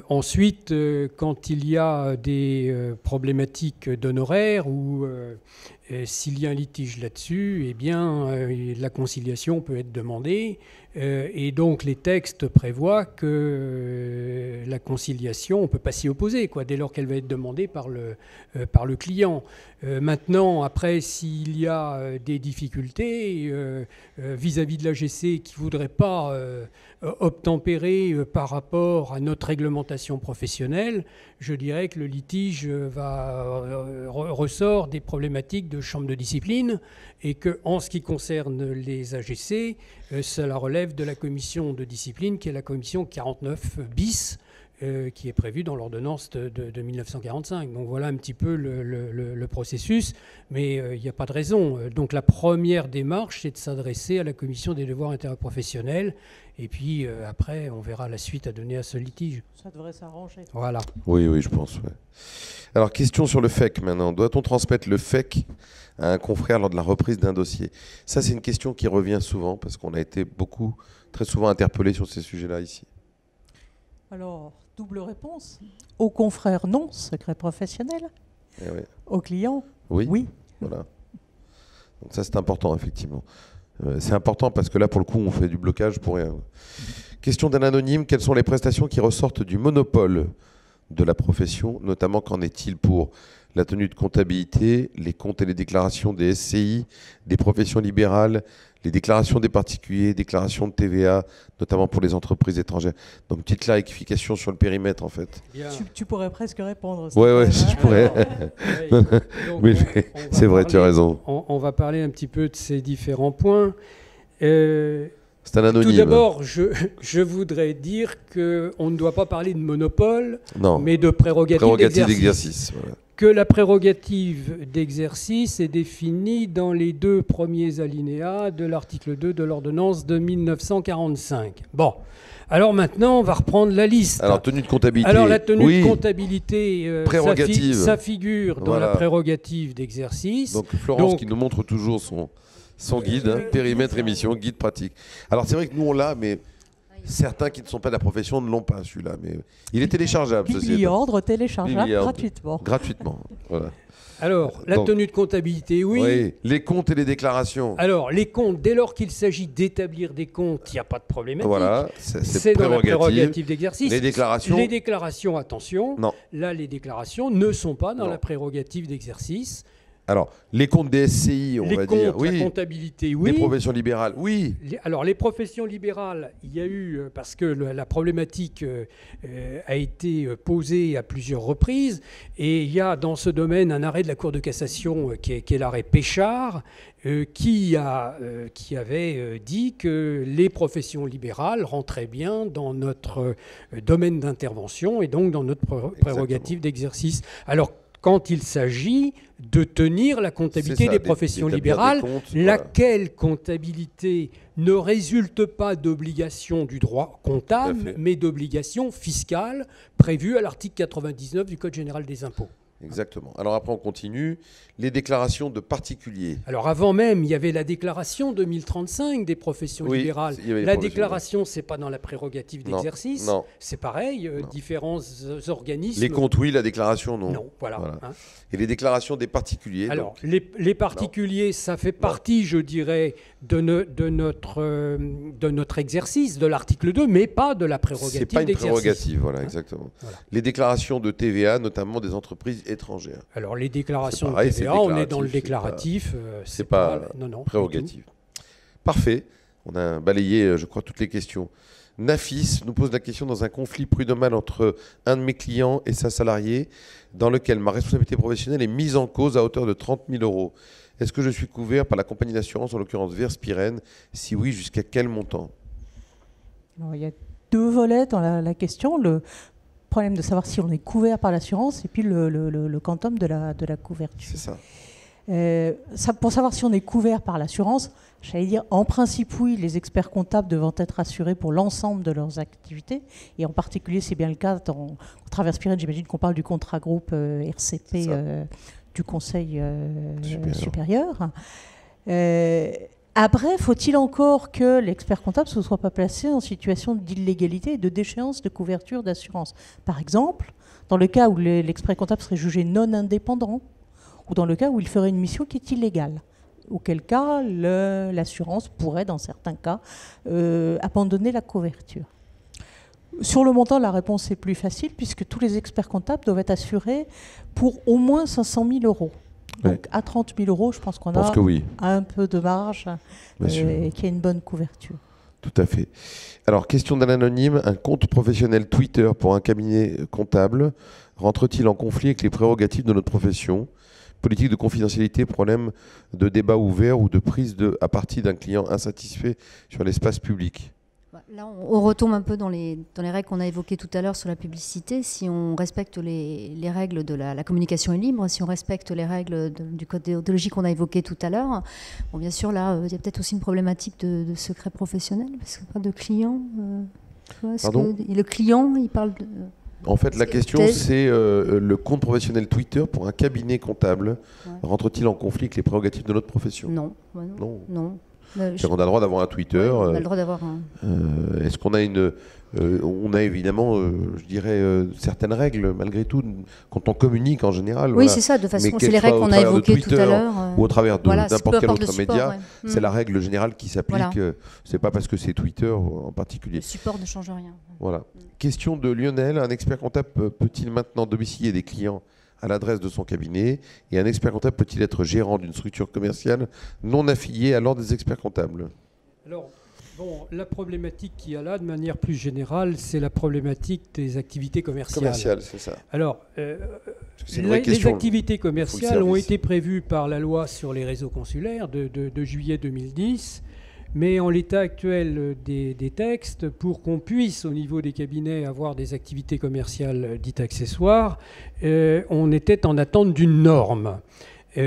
S2: ensuite, quand il y a des problématiques d'honoraires ou s'il y a un litige là-dessus, eh bien, la conciliation peut être demandée. Et donc, les textes prévoient que la conciliation, on ne peut pas s'y opposer, dès lors qu'elle va être demandée par le client. Maintenant, après, s'il y a des difficultés vis-à-vis de l'AGC qui ne voudrait pas obtempérer par rapport à notre réglementation professionnelle, je dirais que le litige ressort des problématiques de chambre de discipline et qu'en ce qui concerne les AGC, cela relève de la commission de discipline qui est la commission 49 bis qui est prévue dans l'ordonnance de 1945. Donc voilà un petit peu le processus, mais il n'y a pas de raison. Donc la première démarche, c'est de s'adresser à la commission des devoirs interprofessionnels. Et puis après, on verra la suite à donner à ce litige.
S3: Ça devrait s'arranger.
S2: Voilà.
S1: Oui, je pense. Ouais. Alors, question sur le FEC maintenant. Doit-on transmettre le FEC à un confrère lors de la reprise d'un dossier? Ça, c'est une question qui revient souvent parce qu'on a été très souvent interpellés sur ces sujets-là ici.
S3: Alors, double réponse. Au confrère, non, secret professionnel.
S1: Oui.
S3: Au client,
S1: oui. Voilà. Donc ça, c'est important, effectivement. C'est important parce que là, pour le coup, on fait du blocage pour rien. Question d'un anonyme. Quelles sont les prestations qui ressortent du monopole de la profession? Notamment, qu'en est-il pour la tenue de comptabilité, les comptes et les déclarations des SCI, des professions libérales, les déclarations des particuliers, déclarations de TVA, notamment pour les entreprises étrangères. Donc, petite clarification sur le périmètre, en fait.
S3: Tu pourrais presque répondre.
S1: Oui, je pourrais. Oui, c'est vrai, tu as raison.
S2: On va parler un petit peu de ces différents points.
S1: C'est un anonyme.
S2: Tout d'abord, je voudrais dire qu'on ne doit pas parler de monopole, mais de prérogative d'exercice.
S1: Voilà.
S2: Que la prérogative d'exercice est définie dans les 2 premiers alinéas de l'article 2 de l'ordonnance de 1945. Bon, alors maintenant, on va reprendre la liste.
S1: Alors, tenue de comptabilité.
S2: Alors, la tenue de comptabilité,
S1: prérogative.
S2: Ça figure dans la prérogative d'exercice.
S1: Donc, Florence qui nous montre toujours son guide, périmètre, émission, guide pratique. Alors, c'est vrai que nous, on l'a, mais certains qui ne sont pas de la profession ne l'ont pas, celui-là. Mais il est téléchargeable, ceci.
S3: Bibliordre téléchargeable gratuitement.
S1: Gratuitement, voilà.
S2: Alors, la tenue de comptabilité, oui.
S1: Les comptes et les déclarations.
S2: Alors, les comptes, dès lors qu'il s'agit d'établir des comptes, il n'y a pas de problématique.
S1: Voilà,
S2: c'est dans la prérogative d'exercice.
S1: Les
S2: déclarations, attention.
S1: Non.
S2: Là, les déclarations ne sont pas dans la prérogative d'exercice.
S1: Alors, les comptes des SCI, on va dire, oui.
S2: La comptabilité, oui.
S1: Les professions libérales, oui.
S2: Alors, les professions libérales, il y a eu, parce que la problématique a été posée à plusieurs reprises, et il y a dans ce domaine un arrêt de la Cour de cassation qui est l'arrêt Péchard, qui avait dit que les professions libérales rentraient bien dans notre domaine d'intervention et donc dans notre prérogative d'exercice. Alors, quand il s'agit de tenir la comptabilité des professions libérales, laquelle comptabilité ne résulte pas d'obligation du droit comptable, mais d'obligation fiscale prévue à l'article 99 du Code général des impôts.
S1: Exactement. Alors après, on continue. Les déclarations de particuliers.
S2: Alors avant même, il y avait la déclaration 2035 des professions libérales. La déclaration, ce n'est pas dans la prérogative d'exercice.
S1: Non.
S2: C'est pareil, différents organismes.
S1: Les comptes, oui, la déclaration, non.
S2: Non, voilà.
S1: Hein. Et les déclarations des particuliers.
S2: Alors, les particuliers, ça fait partie, je dirais, de notre exercice, de l'article 2, mais pas de la prérogative d'exercice.
S1: C'est pas une prérogative, voilà, exactement. Voilà. Les déclarations de TVA, notamment des entreprises étrangères.
S2: Alors, les déclarations de TVA, on est dans le déclaratif.
S1: C'est pas prérogative. Parfait. On a balayé, je crois, toutes les questions. Nafis nous pose la question: dans un conflit prud'homal entre un de mes clients et sa salariée, dans lequel ma responsabilité professionnelle est mise en cause à hauteur de 30 000 €, est-ce que je suis couvert par la compagnie d'assurance, en l'occurrence Verspiren? Si oui, jusqu'à quel montant?
S3: Alors, il y a deux volets dans la question. Le problème de savoir si on est couvert par l'assurance et puis le quantum de la couverture.
S1: C'est ça.
S3: Pour savoir si on est couvert par l'assurance, j'allais dire, en principe, oui, les experts comptables devant être assurés pour l'ensemble de leurs activités. Et en particulier, c'est bien le cas au travers Spirit, j'imagine qu'on parle du contrat groupe RCP du Conseil supérieur. Après, faut-il encore que l'expert comptable ne soit pas placé en situation d'illégalité et de déchéance de couverture d'assurance? Par exemple, dans le cas où l'expert comptable serait jugé non indépendant, ou dans le cas où il ferait une mission qui est illégale, auquel cas l'assurance pourrait, dans certains cas, abandonner la couverture. Sur le montant, la réponse est plus facile, puisque tous les experts comptables doivent être assurés pour au moins 500 000 €. Donc à 30 000 €, je pense qu'on a un peu de marge et qu'il y a une bonne couverture.
S1: Tout à fait. Alors, question d'un anonyme: un compte professionnel Twitter pour un cabinet comptable rentre-t-il en conflit avec les prérogatives de notre profession? Politique de confidentialité, problème de débat ouvert ou de prise à partie d'un client insatisfait sur l'espace public?
S4: Là, on retombe un peu dans les règles qu'on a évoquées tout à l'heure sur la publicité. Si on respecte les règles de la communication est libre, si on respecte les règles du code déontologique qu'on a évoqué tout à l'heure, bon, bien sûr, là, il y a peut-être aussi une problématique de secret professionnel, parce que pas de client.
S1: Pardon ?
S4: Le client, il parle de...
S1: En fait, la question, c'est le compte professionnel Twitter pour un cabinet comptable rentre-t-il en conflit avec les prérogatives de notre profession?
S4: Non.
S1: Non. On a le droit d'avoir un Twitter.
S4: On a le droit d'avoir un...
S1: Est-ce qu'on a on a évidemment, je dirais, certaines règles, malgré tout, quand on communique en général.
S4: Oui,
S1: voilà.
S4: c'est ça, de façon, c'est les règles qu'on a évoquées tout à l'heure.
S1: Ou au travers de n'importe quel autre média,
S4: ouais.
S1: C'est la règle générale qui s'applique. Voilà. C'est pas parce que c'est Twitter en particulier.
S4: Le support ne change rien.
S1: Voilà. Question de Lionel: un expert comptable peut-il maintenant domicilier des clients à l'adresse de son cabinet, et un expert comptable peut-il être gérant d'une structure commerciale non affiliée à l'ordre des experts comptables?
S2: Alors, la problématique qu'il y a là, de manière plus générale, c'est la problématique des activités commerciales.
S1: Commerciales, c'est ça.
S2: Alors, les activités commerciales ont été prévues par la loi sur les réseaux consulaires de juillet 2010. Mais en l'état actuel des textes, pour qu'on puisse, au niveau des cabinets, avoir des activités commerciales dites accessoires, on était en attente d'une norme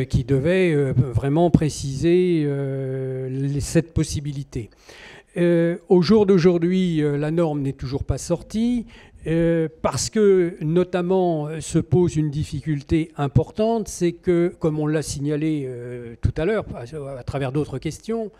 S2: qui devait vraiment préciser cette possibilité. Au jour d'aujourd'hui, la norme n'est toujours pas sortie. Parce que, notamment, se pose une difficulté importante, c'est que, comme on l'a signalé tout à l'heure, à travers d'autres questions,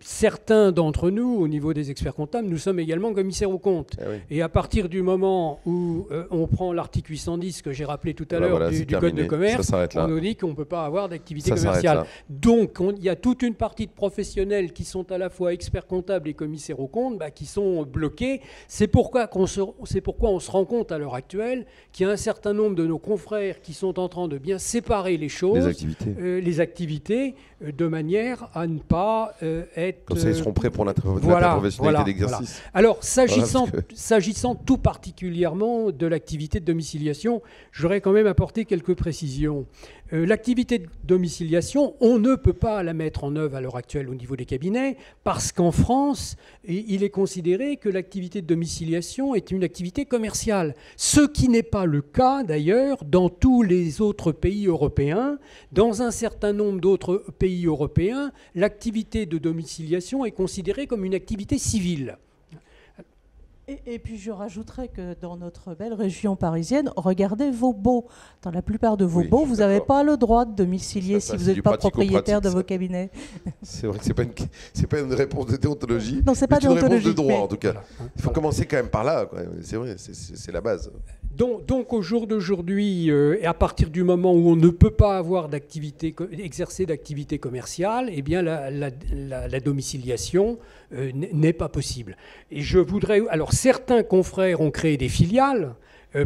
S2: certains d'entre nous, au niveau des experts comptables, nous sommes également commissaires aux comptes. Ah oui. Et à partir du moment où on prend l'article 810 que j'ai rappelé tout à l'heure du Code de commerce, on nous dit qu'on ne peut pas avoir d'activité commerciale. Donc il y a toute une partie de professionnels qui sont à la fois experts comptables et commissaires aux comptes qui sont bloqués. C'est pourquoi on se rend compte à l'heure actuelle qu'il y a un certain nombre de nos confrères qui sont en train de bien séparer les choses, les activités de manière à ne pas être...
S1: Comme ça, ils seront prêts pour l'interprofessionnalité d'exercice.
S2: Voilà. Alors, s'agissant tout particulièrement de l'activité de domiciliation, j'aurais quand même apporté quelques précisions. L'activité de domiciliation, on ne peut pas la mettre en œuvre à l'heure actuelle au niveau des cabinets, parce qu'en France, il est considéré que l'activité de domiciliation est une activité commerciale. Ce qui n'est pas le cas, d'ailleurs, dans tous les autres pays européens. Dans un certain nombre d'autres pays européens, l'activité de domiciliation est considérée comme une activité civile.
S3: Et puis je rajouterais que dans notre belle région parisienne, regardez vos baux. Dans la plupart de vos baux, vous n'avez pas le droit de domicilier si vous n'êtes pas propriétaire de vos cabinets.
S1: C'est vrai que c'est pas une réponse de déontologie.
S3: Non, c'est pas
S1: une réponse de droit en tout cas. Il faut commencer quand même par là. C'est vrai, c'est la base.
S2: Donc au jour d'aujourd'hui, et à partir du moment où on ne peut pas avoir exercer d'activité commerciale, eh bien la domiciliation n'est pas possible. Et je voudrais... Alors certains confrères ont créé des filiales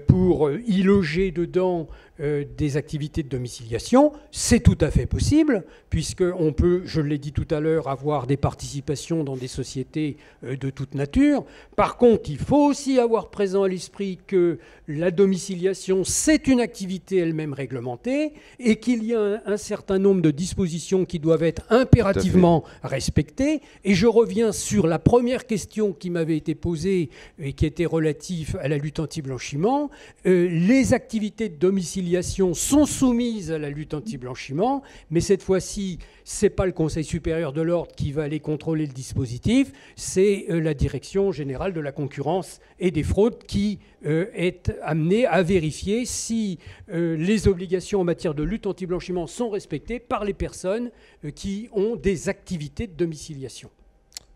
S2: pour y loger dedans des activités de domiciliation. C'est tout à fait possible, puisqu'on peut, je l'ai dit tout à l'heure, avoir des participations dans des sociétés de toute nature. Par contre, il faut aussi avoir présent à l'esprit que la domiciliation, c'est une activité elle-même réglementée et qu'il y a un certain nombre de dispositions qui doivent être impérativement respectées. Et je reviens sur la première question qui m'avait été posée et qui était relative à la lutte anti-blanchiment. Les activités de domiciliation sont soumises à la lutte anti-blanchiment, mais cette fois-ci, ce n'est pas le Conseil supérieur de l'ordre qui va aller contrôler le dispositif, c'est la Direction générale de la concurrence et des fraudes qui est amenée à vérifier si les obligations en matière de lutte anti-blanchiment sont respectées par les personnes qui ont des activités de domiciliation.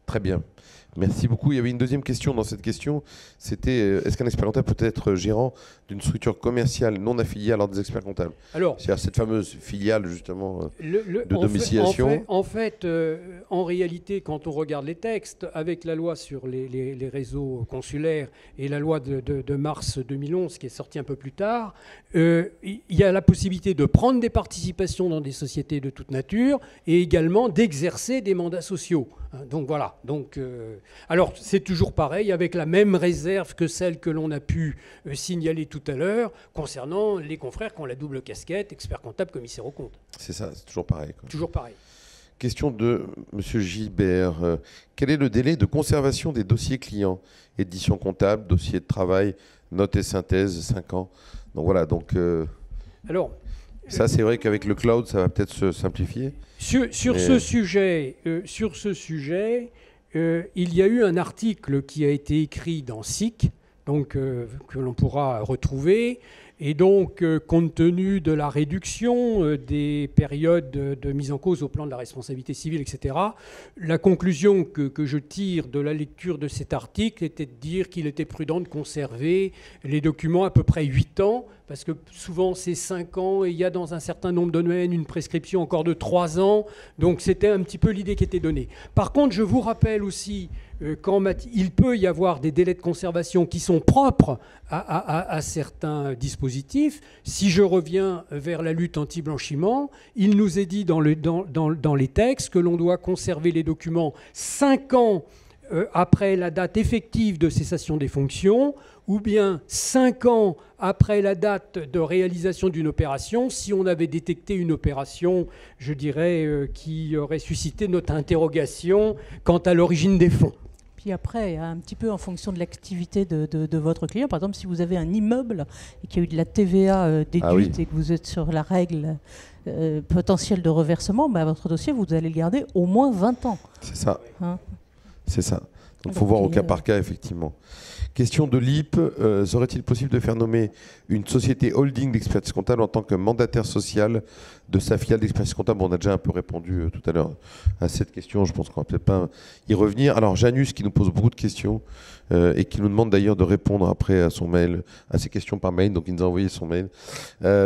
S1: Très bien. Merci beaucoup. Il y avait une deuxième question dans cette question. C'était est-ce qu'un expert comptable peut être gérant d'une structure commerciale non affiliée à l'ordre des experts comptables? C'est-à-dire cette fameuse filiale justement de domiciliation.
S2: En fait, en réalité, quand on regarde les textes, avec la loi sur les réseaux consulaires et la loi de mars 2011 qui est sortie un peu plus tard, il y a la possibilité de prendre des participations dans des sociétés de toute nature et également d'exercer des mandats sociaux. Donc voilà. Alors c'est toujours pareil, avec la même réserve que celle que l'on a pu signaler tout à l'heure concernant les confrères qui ont la double casquette, expert comptable, commissaire aux comptes.
S1: C'est ça, c'est toujours pareil, quoi.
S2: Toujours pareil.
S1: Question de M. Gilbert. Quel est le délai de conservation des dossiers clients? Édition comptable, dossier de travail, notes et synthèse, 5 ans. Donc voilà,
S2: Alors,
S1: ça, c'est vrai qu'avec le cloud, ça va peut-être se simplifier.
S2: Sur ce sujet, il y a eu un article qui a été écrit dans SIC, que l'on pourra retrouver. Et donc, compte tenu de la réduction des périodes de mise en cause au plan de la responsabilité civile, etc., la conclusion que je tire de la lecture de cet article était de dire qu'il était prudent de conserver les documents à peu près 8 ans, parce que souvent c'est 5 ans, et il y a dans un certain nombre de domaines une prescription encore de 3 ans. Donc c'était un petit peu l'idée qui était donnée. Par contre, je vous rappelle aussi il peut y avoir des délais de conservation qui sont propres à certains dispositifs. Si je reviens vers la lutte anti-blanchiment, il nous est dit dans les textes que l'on doit conserver les documents 5 ans après la date effective de cessation des fonctions, ou bien 5 ans après la date de réalisation d'une opération, si on avait détecté une opération, je dirais, qui aurait suscité notre interrogation quant à l'origine des fonds.
S3: Puis après, un petit peu en fonction de l'activité de votre client. Par exemple, si vous avez un immeuble et qu'il y a eu de la TVA déduite et que vous êtes sur la règle potentielle de reversement, votre dossier, vous allez le garder au moins 20 ans.
S1: C'est ça. C'est ça. Donc il faut voir au cas par cas, effectivement. Question de l'IP, serait-il possible de faire nommer une société holding d'expertise comptable en tant que mandataire social de sa filiale d'expertise comptable? On a déjà un peu répondu tout à l'heure à cette question, je pense qu'on va peut-être pas y revenir. Alors Janus qui nous pose beaucoup de questions et qui nous demande d'ailleurs de répondre après à son mail, à ses questions par mail, donc il nous a envoyé son mail.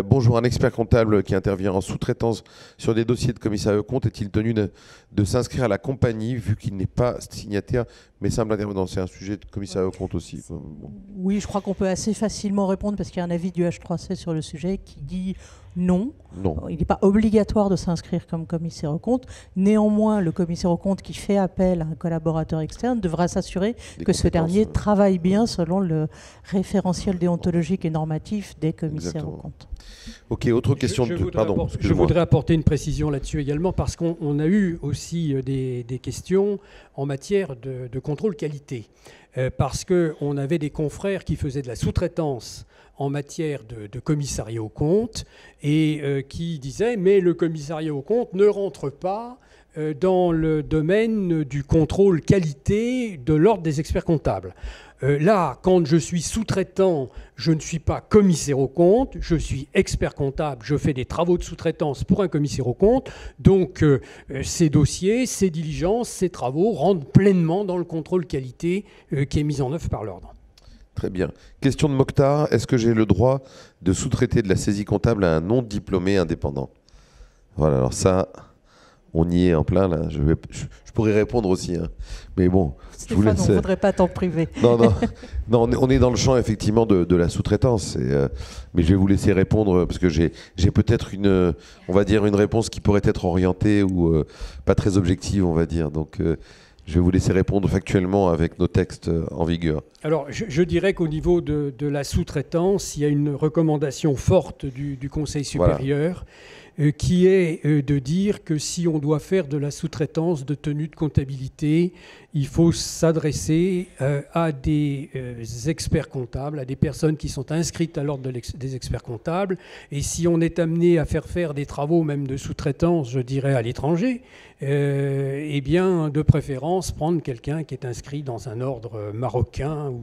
S1: Bonjour, un expert comptable qui intervient en sous-traitance sur des dossiers de commissariat aux comptes est-il tenu de s'inscrire à la compagnie vu qu'il n'est pas signataire mais semble intervenant? C'est un sujet de commissariat aux comptes aussi. Bon.
S3: Oui, je crois qu'on peut assez facilement répondre parce qu'il y a un avis du H3C sur le sujet qui dit non. Il n'est pas obligatoire de s'inscrire comme commissaire aux comptes. Néanmoins, le commissaire aux comptes qui fait appel à un collaborateur externe devra s'assurer que ce dernier travaille bien selon le référentiel déontologique et normatif des commissaires aux comptes.
S1: Ok, autre question.
S2: Je voudrais apporter une précision là-dessus également parce qu'on a eu aussi des questions en matière de contrôle qualité. Parce qu'on avait des confrères qui faisaient de la sous-traitance en matière de commissariat aux comptes et qui disaient mais le commissariat aux comptes ne rentre pas dans le domaine du contrôle qualité de l'ordre des experts comptables. Là, quand je suis sous-traitant, je ne suis pas commissaire aux comptes, je suis expert comptable, je fais des travaux de sous-traitance pour un commissaire aux comptes. Donc, ces dossiers, ces diligences, ces travaux rentrent pleinement dans le contrôle qualité qui est mis en œuvre par l'ordre.
S1: Très bien. Question de Mokhtar. Est-ce que j'ai le droit de sous-traiter de la saisie comptable à un non-diplômé indépendant? Voilà, alors ça, on y est en plein là. Je pourrais répondre aussi, hein. Mais bon,
S3: Stéphane, je vous laisse. On ne voudrait pas t'en priver.
S1: Non, on est dans le champ effectivement de la sous-traitance. Mais je vais vous laisser répondre parce que j'ai peut-être une réponse qui pourrait être orientée ou pas très objective, on va dire. Donc je vais vous laisser répondre factuellement avec nos textes en vigueur.
S2: Alors, je dirais qu'au niveau de la sous-traitance, il y a une recommandation forte du Conseil supérieur qui est de dire que si on doit faire de la sous-traitance de tenue de comptabilité, il faut s'adresser à des experts comptables, à des personnes qui sont inscrites à l'ordre des experts comptables. Et si on est amené à faire des travaux, même de sous-traitance, je dirais à l'étranger, eh bien, de préférence, prendre quelqu'un qui est inscrit dans un ordre marocain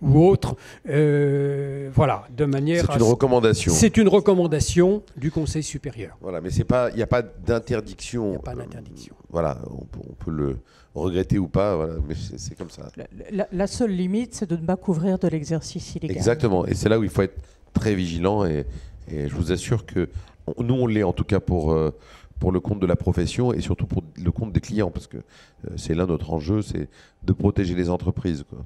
S2: ou autre. Voilà, de manière...
S1: C'est une recommandation.
S2: C'est une recommandation du Conseil supérieur.
S1: Voilà, mais il n'y a pas d'interdiction.
S2: Il n'y a pas d'interdiction.
S1: Voilà, on peut le regretter ou pas, voilà, mais c'est comme ça.
S3: La seule limite, c'est de ne pas couvrir de l'exercice illégal.
S1: Exactement, et c'est là où il faut être très vigilant, et je vous assure que nous, on l'est en tout cas pour le compte de la profession et surtout pour le compte des clients, parce que c'est là notre enjeu, c'est de protéger les entreprises, quoi.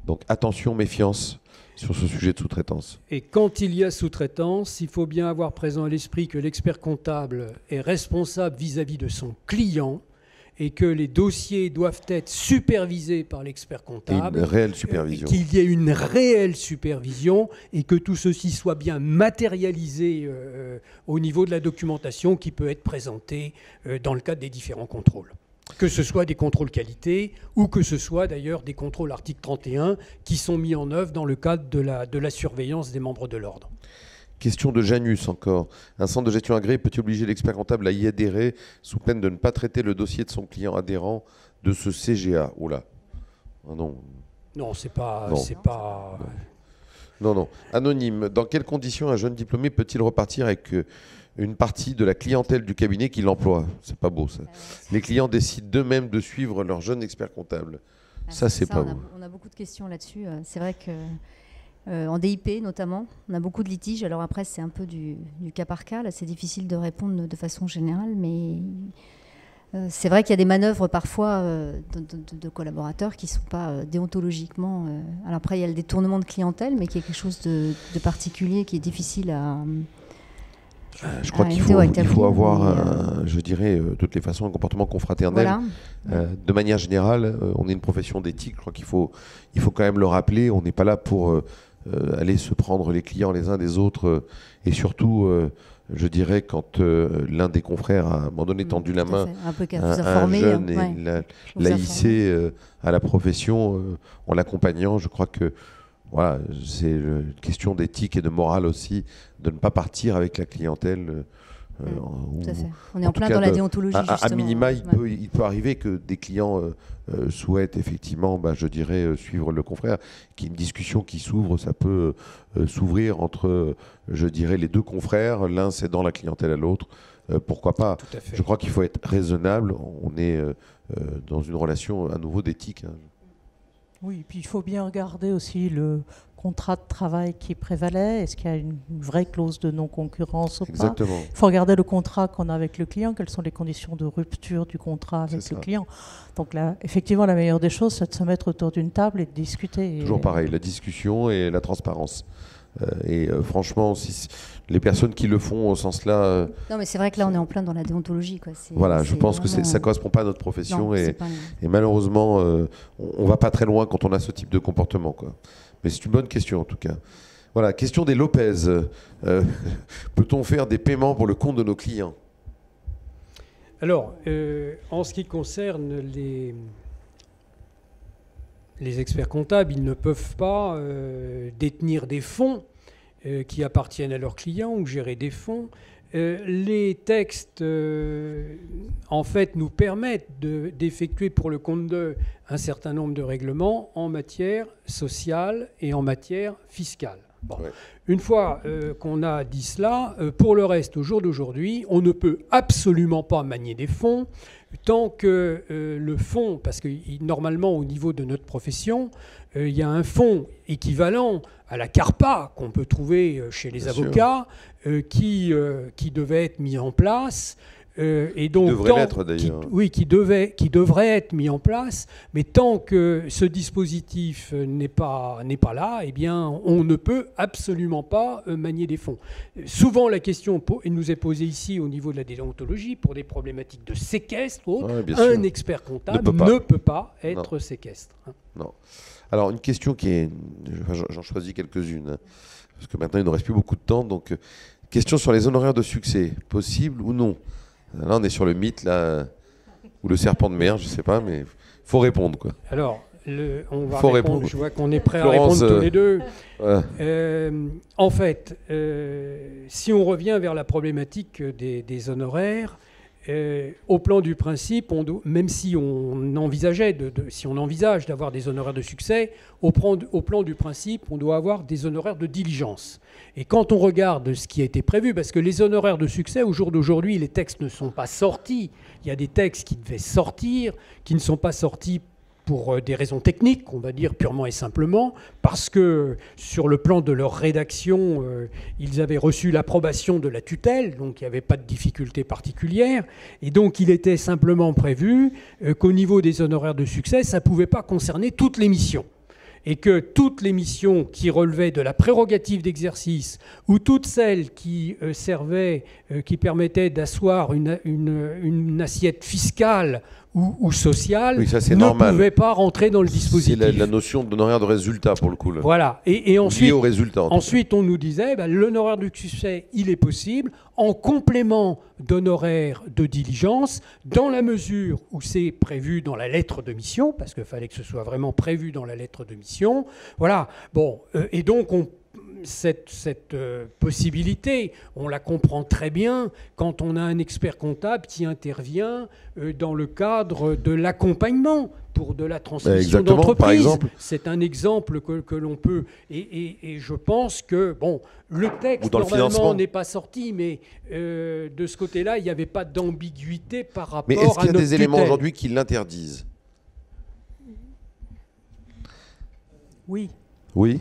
S1: Donc attention, méfiance sur ce sujet de sous-traitance.
S2: Et quand il y a sous-traitance, il faut bien avoir présent à l'esprit que l'expert comptable est responsable vis-à-vis de son client et que les dossiers doivent être supervisés par l'expert comptable.
S1: Et une réelle supervision.
S2: Qu'il y ait une réelle supervision et que tout ceci soit bien matérialisé au niveau de la documentation qui peut être présentée dans le cadre des différents contrôles. Que ce soit des contrôles qualité ou que ce soit d'ailleurs des contrôles article 31 qui sont mis en œuvre dans le cadre de la surveillance des membres de l'ordre.
S1: Question de Janus encore. Un centre de gestion agréé peut-il obliger l'expert comptable à y adhérer sous peine de ne pas traiter le dossier de son client adhérent de ce CGA? Oh là. Ah non.
S2: Non, c'est pas...
S1: Non. Anonyme. Dans quelles conditions un jeune diplômé peut-il repartir avec une partie de la clientèle du cabinet qui l'emploie? C'est pas beau ça. Les clients décident d'eux-mêmes de suivre leur jeune expert comptable. Ça, c'est pas beau.
S4: On a beaucoup de questions là-dessus. C'est vrai que en DIP notamment, on a beaucoup de litiges. Alors après, c'est un peu du cas par cas. Là, c'est difficile de répondre de façon générale, mais c'est vrai qu'il y a des manœuvres parfois de collaborateurs qui ne sont pas déontologiquement... alors après, il y a le détournement de clientèle, mais qui est quelque chose de particulier, qui est difficile à...
S1: Je crois qu'il faut avoir, je dirais, de toutes les façons, un comportement confraternel. Voilà. De manière générale, on est une profession d'éthique. Je crois qu'il faut quand même le rappeler. On n'est pas là pour aller se prendre les clients les uns des autres. Et surtout, je dirais, quand l'un des confrères a à un moment donné tendu la main à un jeune et l'a hissé à la profession, en l'accompagnant, je crois que voilà, c'est une question d'éthique et de morale aussi, de ne pas partir avec la clientèle.
S4: Tout à fait. On est en plein dans la déontologie, justement.
S1: À minima, il peut arriver que des clients souhaitent effectivement, je dirais, suivre le confrère, qu'il y ait une discussion qui s'ouvre, ça peut s'ouvrir entre, je dirais, les deux confrères, l'un cédant la clientèle à l'autre. Pourquoi pas? Je crois qu'il faut être raisonnable. On est dans une relation à nouveau d'éthique.
S3: Oui, puis il faut bien regarder aussi le contrat de travail qui prévalait. Est-ce qu'il y a une vraie clause de non-concurrence ou pas?
S1: Exactement.
S3: Il faut regarder le contrat qu'on a avec le client, quelles sont les conditions de rupture du contrat avec le client. Donc là, effectivement, la meilleure des choses, c'est de se mettre autour d'une table et de discuter.
S1: Toujours pareil, la discussion et la transparence. Franchement, si les personnes qui le font au sens là...
S4: non, mais c'est vrai que là, on est en plein dans la déontologie, quoi.
S1: Voilà, je pense que ça ne correspond pas à notre profession. Non, et malheureusement, on ne va pas très loin quand on a ce type de comportement, quoi. Mais c'est une bonne question, en tout cas. Voilà, question des Lopez. Peut-on faire des paiements pour le compte de nos clients?
S2: Alors, en ce qui concerne les experts comptables, ils ne peuvent pas détenir des fonds qui appartiennent à leurs clients ou gérer des fonds. Les textes, en fait, nous permettent d'effectuer pour le compte d'eux un certain nombre de règlements en matière sociale et en matière fiscale. Bon. Ouais. Une fois qu'on a dit cela, pour le reste, au jour d'aujourd'hui, on ne peut absolument pas manier des fonds tant que le fonds, parce que normalement au niveau de notre profession, il y a un fonds équivalent à la CARPA qu'on peut trouver chez les avocats qui devait être mis en place. Et donc,
S1: devrait l'être d'ailleurs.
S2: Qui devrait être mis en place, mais tant que ce dispositif n'est pas là, eh bien, on ne peut absolument pas manier des fonds. Souvent, la question nous est posée ici au niveau de la déontologie pour des problématiques de séquestre ou autre. Un expert comptable ne peut pas être séquestre.
S1: Non. Alors, une question qui est... J'en choisis quelques-unes, parce que maintenant, il ne reste plus beaucoup de temps. Donc, question sur les honoraires de succès. Possible ou non? Là, on est sur le mythe, là, ou le serpent de mer, je ne sais pas, mais il faut répondre, quoi.
S2: Alors, on va répondre. Je vois qu'on est prêt à répondre tous les deux. En fait, si on revient vers la problématique des honoraires, au plan du principe, même si on envisageait si on envisage d'avoir des honoraires de succès, au plan du principe, on doit avoir des honoraires de diligence. Et quand on regarde ce qui a été prévu, parce que les honoraires de succès, au jour d'aujourd'hui, les textes ne sont pas sortis. Il y a des textes qui devaient sortir, qui ne sont pas sortis pour des raisons techniques, on va dire purement et simplement, parce que sur le plan de leur rédaction, ils avaient reçu l'approbation de la tutelle, donc il n'y avait pas de difficulté particulière, et donc il était simplement prévu qu'au niveau des honoraires de succès, ça ne pouvait pas concerner toutes les missions, et que toutes les missions qui relevaient de la prérogative d'exercice, ou toutes celles qui servaient, qui permettaient d'asseoir une assiette fiscale ou sociale, ne pouvait pas rentrer dans le dispositif.
S1: C'est la notion d'honoraire de résultat, pour le coup. Là.
S2: Voilà. Et ensuite,
S1: au résultat,
S2: ensuite on nous disait, l'honoraire de succès, il est possible, en complément d'honoraires de diligence, dans la mesure où c'est prévu dans la lettre de mission, parce qu'il fallait que ce soit vraiment prévu dans la lettre de mission. Voilà. Bon. Et donc, cette possibilité, on la comprend très bien quand on a un expert comptable qui intervient dans le cadre de l'accompagnement pour de la transmission d'entreprise. C'est un exemple que l'on peut... Et je pense que, le texte, normalement, n'est pas sorti, mais de ce côté-là, il n'y avait pas d'ambiguïté par rapport à notre tutelle.
S1: Mais est-ce qu'il y a des éléments aujourd'hui qui l'interdisent?
S3: Oui.
S1: Oui.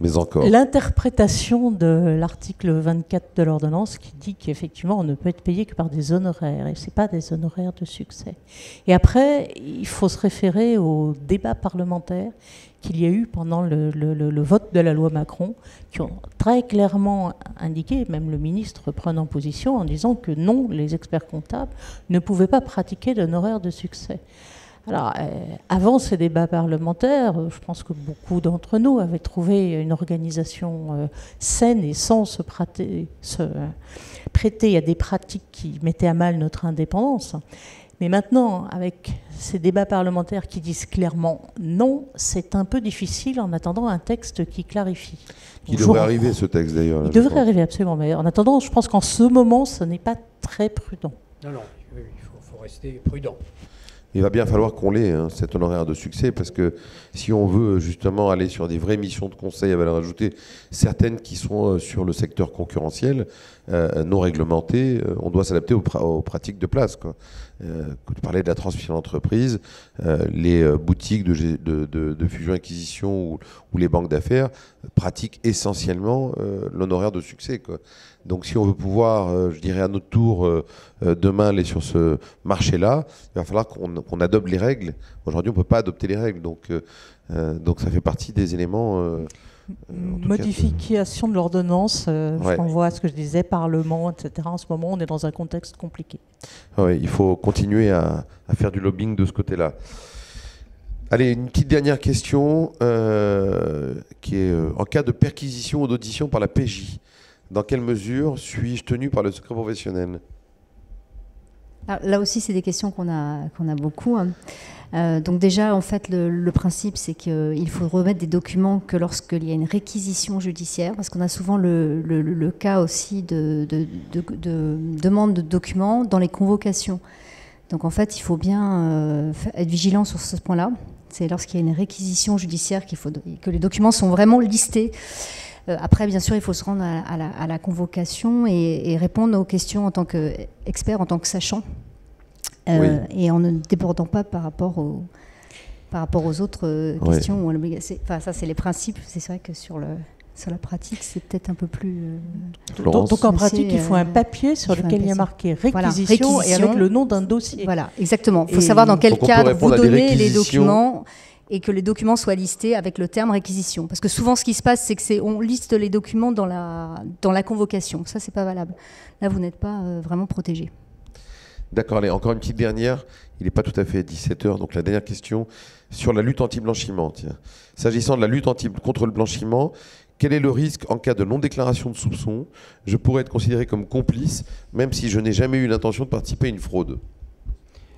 S1: Mais encore.
S3: L'interprétation de l'article 24 de l'ordonnance qui dit qu'effectivement on ne peut être payé que par des honoraires, et ce n'est pas des honoraires de succès. Et après, il faut se référer au débat parlementaire qu'il y a eu pendant le vote de la loi Macron, qui ont très clairement indiqué, même le ministre prenant position en disant que non, les experts comptables ne pouvaient pas pratiquer d'honoraires de succès. Alors, avant ces débats parlementaires, je pense que beaucoup d'entre nous avaient trouvé une organisation saine et sans se prêter à des pratiques qui mettaient à mal notre indépendance. Mais maintenant, avec ces débats parlementaires qui disent clairement non, c'est un peu difficile en attendant un texte qui clarifie.
S1: Qui devrait arriver, ce texte d'ailleurs.
S3: Il devrait arriver, absolument. Mais en attendant, je pense qu'en ce moment, ce n'est pas très prudent.
S2: Non, il faut rester prudent.
S1: Il va bien falloir qu'on l'ait, cet honoraire de succès, parce que si on veut justement aller sur des vraies missions de conseil à valeur ajoutée, certaines qui sont sur le secteur concurrentiel, non réglementé, on doit s'adapter aux pratiques de place, quoi. Tu parlais de la transmission d'entreprise, les boutiques de fusion-acquisition ou les banques d'affaires pratiquent essentiellement l'honoraire de succès, quoi. Donc si on veut pouvoir, je dirais à notre tour, demain aller sur ce marché-là, il va falloir qu'on adopte les règles. Aujourd'hui, on ne peut pas adopter les règles, donc ça fait partie des éléments...
S3: Modification de l'ordonnance, je renvoie à ce que je disais, Parlement, etc. En ce moment, on est dans un contexte compliqué.
S1: Oui, il faut continuer à faire du lobbying de ce côté-là. Allez, une petite dernière question qui est en cas de perquisition ou d'audition par la PJ, dans quelle mesure suis-je tenu par le secret professionnel?
S4: Alors, là aussi, c'est des questions qu'on a beaucoup. Donc déjà, en fait, le principe, c'est qu'il faut remettre des documents que lorsqu'il y a une réquisition judiciaire, parce qu'on a souvent le cas aussi de demande de documents dans les convocations. Donc en fait, il faut bien être vigilant sur ce point-là. C'est lorsqu'il y a une réquisition judiciaire que les documents sont vraiment listés. Après, bien sûr, il faut se rendre à la convocation et répondre aux questions en tant qu'expert, en tant que sachant, et en ne débordant pas par rapport aux autres questions. Enfin, ça, c'est les principes. C'est vrai que sur Sur la pratique, c'est peut-être un peu plus...
S3: Donc en pratique, il faut un papier sur lequel il y a marqué réquisition, et avec le nom d'un dossier.
S4: Voilà, exactement. Il faut savoir dans quel cadre vous donnez les documents et que les documents soient listés avec le terme réquisition. Parce que souvent, ce qui se passe, c'est qu'on liste les documents dans la convocation. Ça, c'est pas valable. Là, vous n'êtes pas vraiment protégé.
S1: D'accord, allez, encore une petite dernière. Il n'est pas tout à fait 17h, donc la dernière question sur la lutte anti-blanchiment. S'agissant de la lutte contre le blanchiment, quel est le risque en cas de non-déclaration de soupçon? Je pourrais être considéré comme complice, même si je n'ai jamais eu l'intention de participer à une fraude.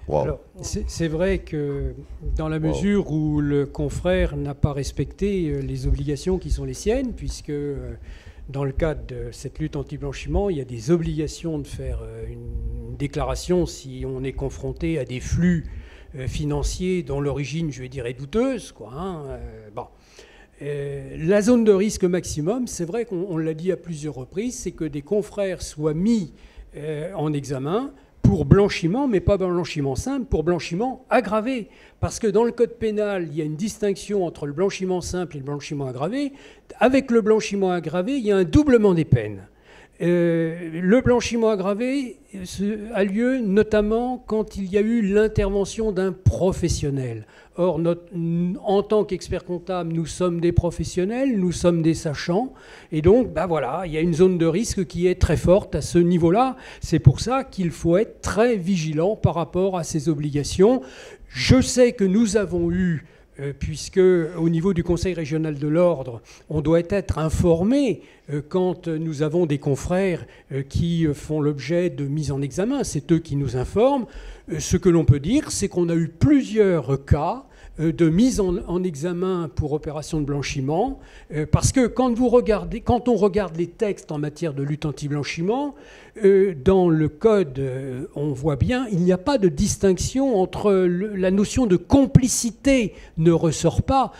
S1: Wow.
S2: Alors, c'est vrai que dans la mesure où le confrère n'a pas respecté les obligations qui sont les siennes, puisque dans le cadre de cette lutte anti-blanchiment, il y a des obligations de faire une déclaration si on est confronté à des flux financiers dont l'origine, je vais dire, est douteuse, quoi, hein, bon. La zone de risque maximum, c'est vrai qu'on l'a dit à plusieurs reprises, c'est que des confrères soient mis en examen pour blanchiment, mais pas blanchiment simple, pour blanchiment aggravé. Parce que dans le code pénal, il y a une distinction entre le blanchiment simple et le blanchiment aggravé. Avec le blanchiment aggravé, il y a un doublement des peines. Le blanchiment aggravé a lieu notamment quand il y a eu l'intervention d'un professionnel. Or, en tant qu'expert comptable, nous sommes des professionnels, nous sommes des sachants, et donc, voilà, il y a une zone de risque qui est très forte à ce niveau-là. C'est pour ça qu'il faut être très vigilant par rapport à ces obligations. Je sais que nous avons eu, puisque au niveau du Conseil régional de l'ordre, on doit être informé quand nous avons des confrères qui font l'objet de mise en examen. C'est eux qui nous informent. Ce que l'on peut dire, c'est qu'on a eu plusieurs cas de mise en examen pour opération de blanchiment, parce que quand on regarde les textes en matière de lutte anti-blanchiment, dans le code, on voit bien, il n'y a pas de distinction entre la notion de complicité ne ressort pas.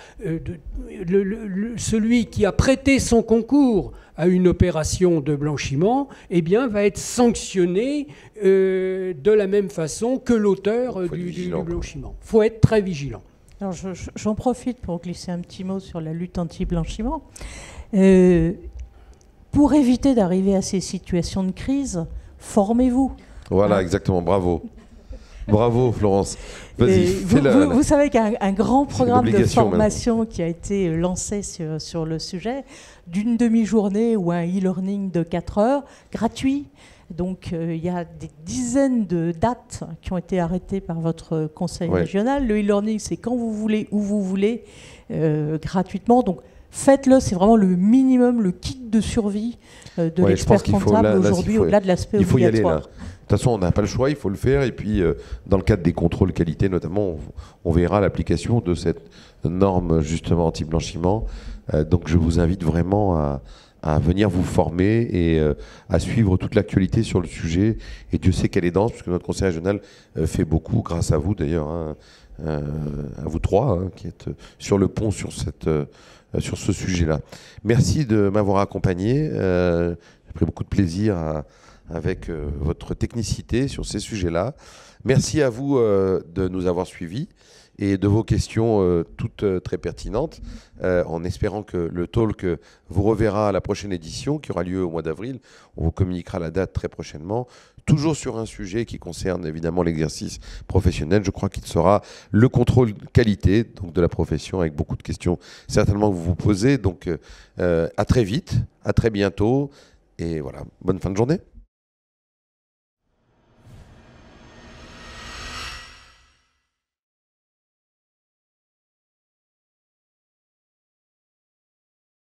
S2: Celui qui a prêté son concours à une opération de blanchiment, eh bien, va être sanctionné de la même façon que l'auteur du blanchiment. Il faut être très vigilant.
S3: Alors j'en profite pour glisser un petit mot sur la lutte anti-blanchiment. Pour éviter d'arriver à ces situations de crise, formez-vous.
S1: Voilà, exactement, bravo. Bravo Florence.
S3: Vas-y, vous savez qu'un grand programme de formation qui a été lancé sur le sujet, d'une demi-journée ou un e-learning de 4 heures, gratuit. Donc il y a des dizaines de dates qui ont été arrêtées par votre conseil régional. Le e-learning, c'est quand vous voulez, où vous voulez, gratuitement. Donc faites-le, c'est vraiment le minimum, le kit de survie de l'expert comptable aujourd'hui, au-delà de l'aspect obligatoire.
S1: Il faut y aller là. De toute façon, on n'a pas le choix, il faut le faire. Et puis, dans le cadre des contrôles qualité, notamment, on verra l'application de cette norme, justement, anti-blanchiment. Donc, je vous invite vraiment à venir vous former et à suivre toute l'actualité sur le sujet. Et Dieu sait qu'elle est dense, puisque notre conseil régional fait beaucoup, grâce à vous d'ailleurs, hein, à vous trois, hein, qui êtes sur le pont sur ce sujet-là. Merci de m'avoir accompagné. J'ai pris beaucoup de plaisir avec votre technicité sur ces sujets-là. Merci à vous de nous avoir suivis et de vos questions toutes très pertinentes, en espérant que le talk vous reverra à la prochaine édition qui aura lieu au mois d'avril. On vous communiquera la date très prochainement, toujours sur un sujet qui concerne évidemment l'exercice professionnel. Je crois qu'il sera le contrôle qualité donc de la profession, avec beaucoup de questions certainement que vous vous posez. Donc à très vite, à très bientôt, et voilà, bonne fin de journée.